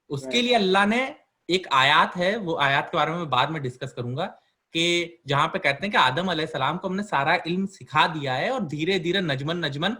[SPEAKER 1] उसके लिए अल्लाह ने एक आयत है, वो आयत के बारे में बाद में डिस्कस करूंगा, कि जहां पे कहते हैं कि आदम अलैहिस्सलाम को हमने सारा इल्म सिखा दिया है और धीरे धीरे नजमन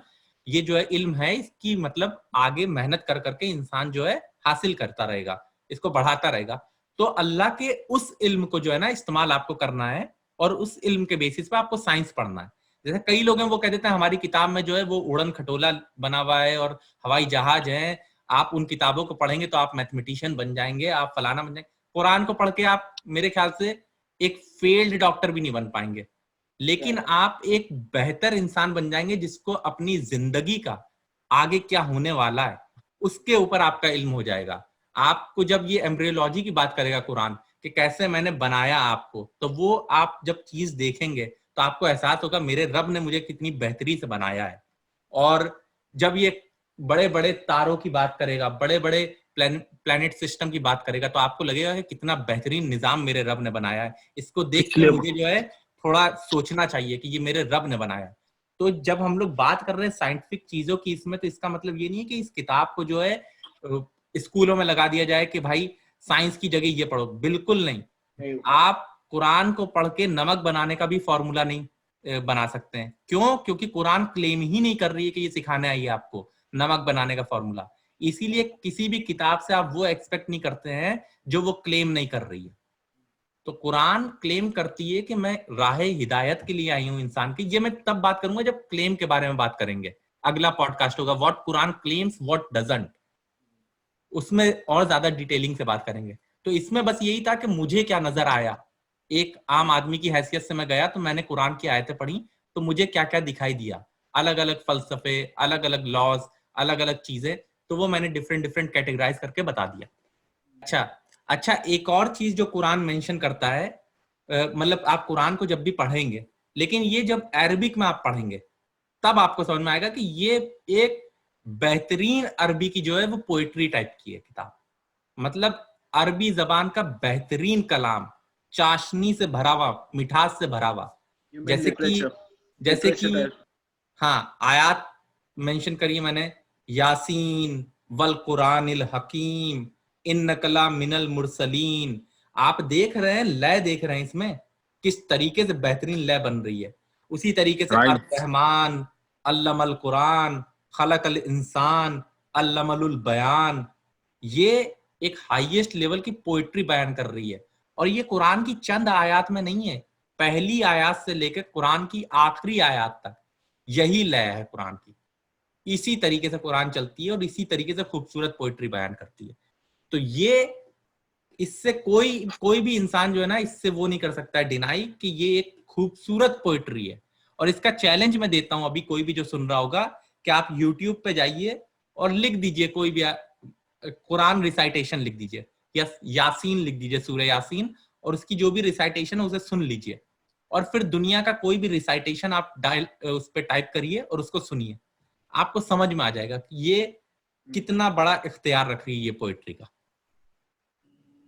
[SPEAKER 1] ये जो है इल्म है इसकी मतलब आगे मेहनत कर करके इंसान जो है हासिल करता रहेगा, इसको बढ़ाता रहेगा। तो अल्लाह के उस इल्म को जो है ना इस्तेमाल आपको करना है और उस इल्म के बेसिस पे आपको साइंस पढ़ना है। जैसे कई लोग हैं वो कह देते हैं हमारी किताब में जो है वो उड़न खटोला बना हुआ है और हवाई जहाज है, आप उन किताबों को पढ़ेंगे तो आप मैथमेटिशियन बन जाएंगे, आप फलाना बन जाएंगे। कुरान को पढ़ के आप मेरे ख्याल से एक फेल्ड डॉक्टर भी नहीं बन पाएंगे, लेकिन आप एक बेहतर इंसान बन जाएंगे जिसको अपनी जिंदगी का आगे क्या होने वाला है उसके ऊपर आपका इल्म हो जाएगा। आपको जब ये एम्ब्रियोलॉजी की बात करेगा कुरान कि कैसे मैंने बनाया आपको, तो वो आप जब चीज देखेंगे तो आपको एहसास होगा मेरे रब ने मुझे कितनी बेहतरी से बनाया है। और जब ये बड़े बड़े तारों की बात करेगा, बड़े बड़े प्लैनेट सिस्टम की बात करेगा, तो आपको लगेगा कि कितना बेहतरीन निजाम मेरे रब ने बनाया है, इसको देख के मुझे जो है थोड़ा सोचना चाहिए कि ये मेरे रब ने बनाया। तो जब हम लोग बात कर रहे हैं साइंटिफिक चीजों की इसमें, तो इसका मतलब ये नहीं है कि इस किताब को जो है स्कूलों में लगा दिया जाए कि भाई साइंस की जगह ये पढ़ो, बिल्कुल नहीं। आप कुरान को पढ़ के नमक बनाने का भी फॉर्मूला नहीं बना सकते हैं। क्यों? क्योंकि कुरान क्लेम ही नहीं कर रही है कि ये सिखाने आई है आपको नमक बनाने का फॉर्मूला, इसीलिए किसी भी किताब से आप वो एक्सपेक्ट नहीं करते हैं जो वो क्लेम नहीं कर रही है। तो कुरान क्लेम करती है कि मैं राहे हिदायत के लिए आई हूं इंसान की। ये मैं तब बात करूंगा जब क्लेम के बारे में बात करेंगे, अगला पॉडकास्ट होगा what Quran claims what doesn't, उसमें और ज्यादा डिटेलिंग से बात करेंगे। तो इसमें बस यही था कि मुझे क्या नजर आया, एक आम आदमी की हैसियत से मैं गया तो मैंने कुरान की आयतें पढ़ी तो मुझे क्या क्या दिखाई दिया, अलग अलग फलसफे, अलग अलग लॉज, अलग अलग चीजें, तो वो मैंने डिफरेंट कैटेगराइज करके बता दिया। अच्छा, अच्छा, एक और चीज जो कुरान मेंशन करता है, मतलब आप कुरान को जब भी पढ़ेंगे, लेकिन ये जब अरबिक में आप पढ़ेंगे तब आपको समझ में आएगा कि ये एक बेहतरीन अरबी की जो है वो पोइट्री टाइप की है किताब। मतलब अरबी जबान का बेहतरीन कलाम, चाशनी से भरा हुआ, मिठास से भरा हुआ। जैसे कि हाँ, आयात मेंशन करी मैंने, यासीन वल कुरानिल हकीम इन्नका मिनल मुरसलीन। आप देख रहे हैं, लय देख रहे हैं इसमें किस तरीके से बेहतरीन लय बन रही है। उसी तरीके से
[SPEAKER 3] Right.
[SPEAKER 1] अर्रहमान अल्लमल कुरान खलकल इंसान अल्लमल बयान, ये एक हाईएस्ट लेवल की पोइट्री बयान कर रही है। और ये कुरान की चंद आयात में नहीं है, पहली आयात से लेकर कुरान की आखिरी आयात तक यही लय है कुरान की। इसी तरीके से कुरान चलती है और इसी तरीके से खूबसूरत पोइट्री बयान करती है। तो ये, इससे कोई भी इंसान जो है ना, इससे वो नहीं कर सकता है डिनाई कि ये एक खूबसूरत पोइट्री है। और इसका चैलेंज मैं देता हूं अभी कोई भी जो सुन रहा होगा कि आप YouTube पे जाइए और लिख दीजिए कोई भी कुरान रिसाइटेशन लिख दीजिए, या यासीन लिख दीजिए, सूरह यासीन, और उसकी जो भी रिसाइटेशन है उसे सुन लीजिए। और फिर दुनिया का कोई भी रिसाइटेशन आप उस पर टाइप करिए और उसको सुनिए, आपको समझ में आ जाएगा कि ये कितना बड़ा इख्तियार रख रही है ये पोइट्री का।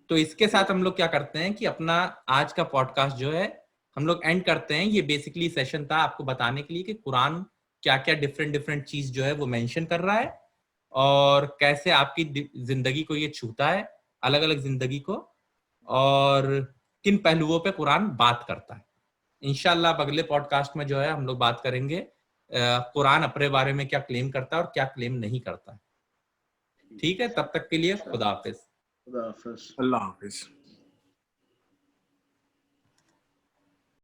[SPEAKER 1] तो इसके साथ हम लोग क्या करते हैं कि अपना आज का पॉडकास्ट जो है हम लोग एंड करते हैं। ये बेसिकली सेशन था आपको बताने के लिए कि कुरान क्या क्या डिफरेंट चीज जो है वो मेंशन कर रहा है और कैसे आपकी जिंदगी को ये छूता है, अलग अलग जिंदगी को, और किन पहलुओं पे कुरान बात करता है। इंशाल्लाह अगले पॉडकास्ट में जो है हम लोग बात करेंगे कुरान अपने बारे में क्या क्लेम करता है और क्या क्लेम नहीं करता है। ठीक है, तब तक के लिए खुदा हाफिज।
[SPEAKER 2] खुदा हाफिज।
[SPEAKER 3] अल्लाह हाफिज।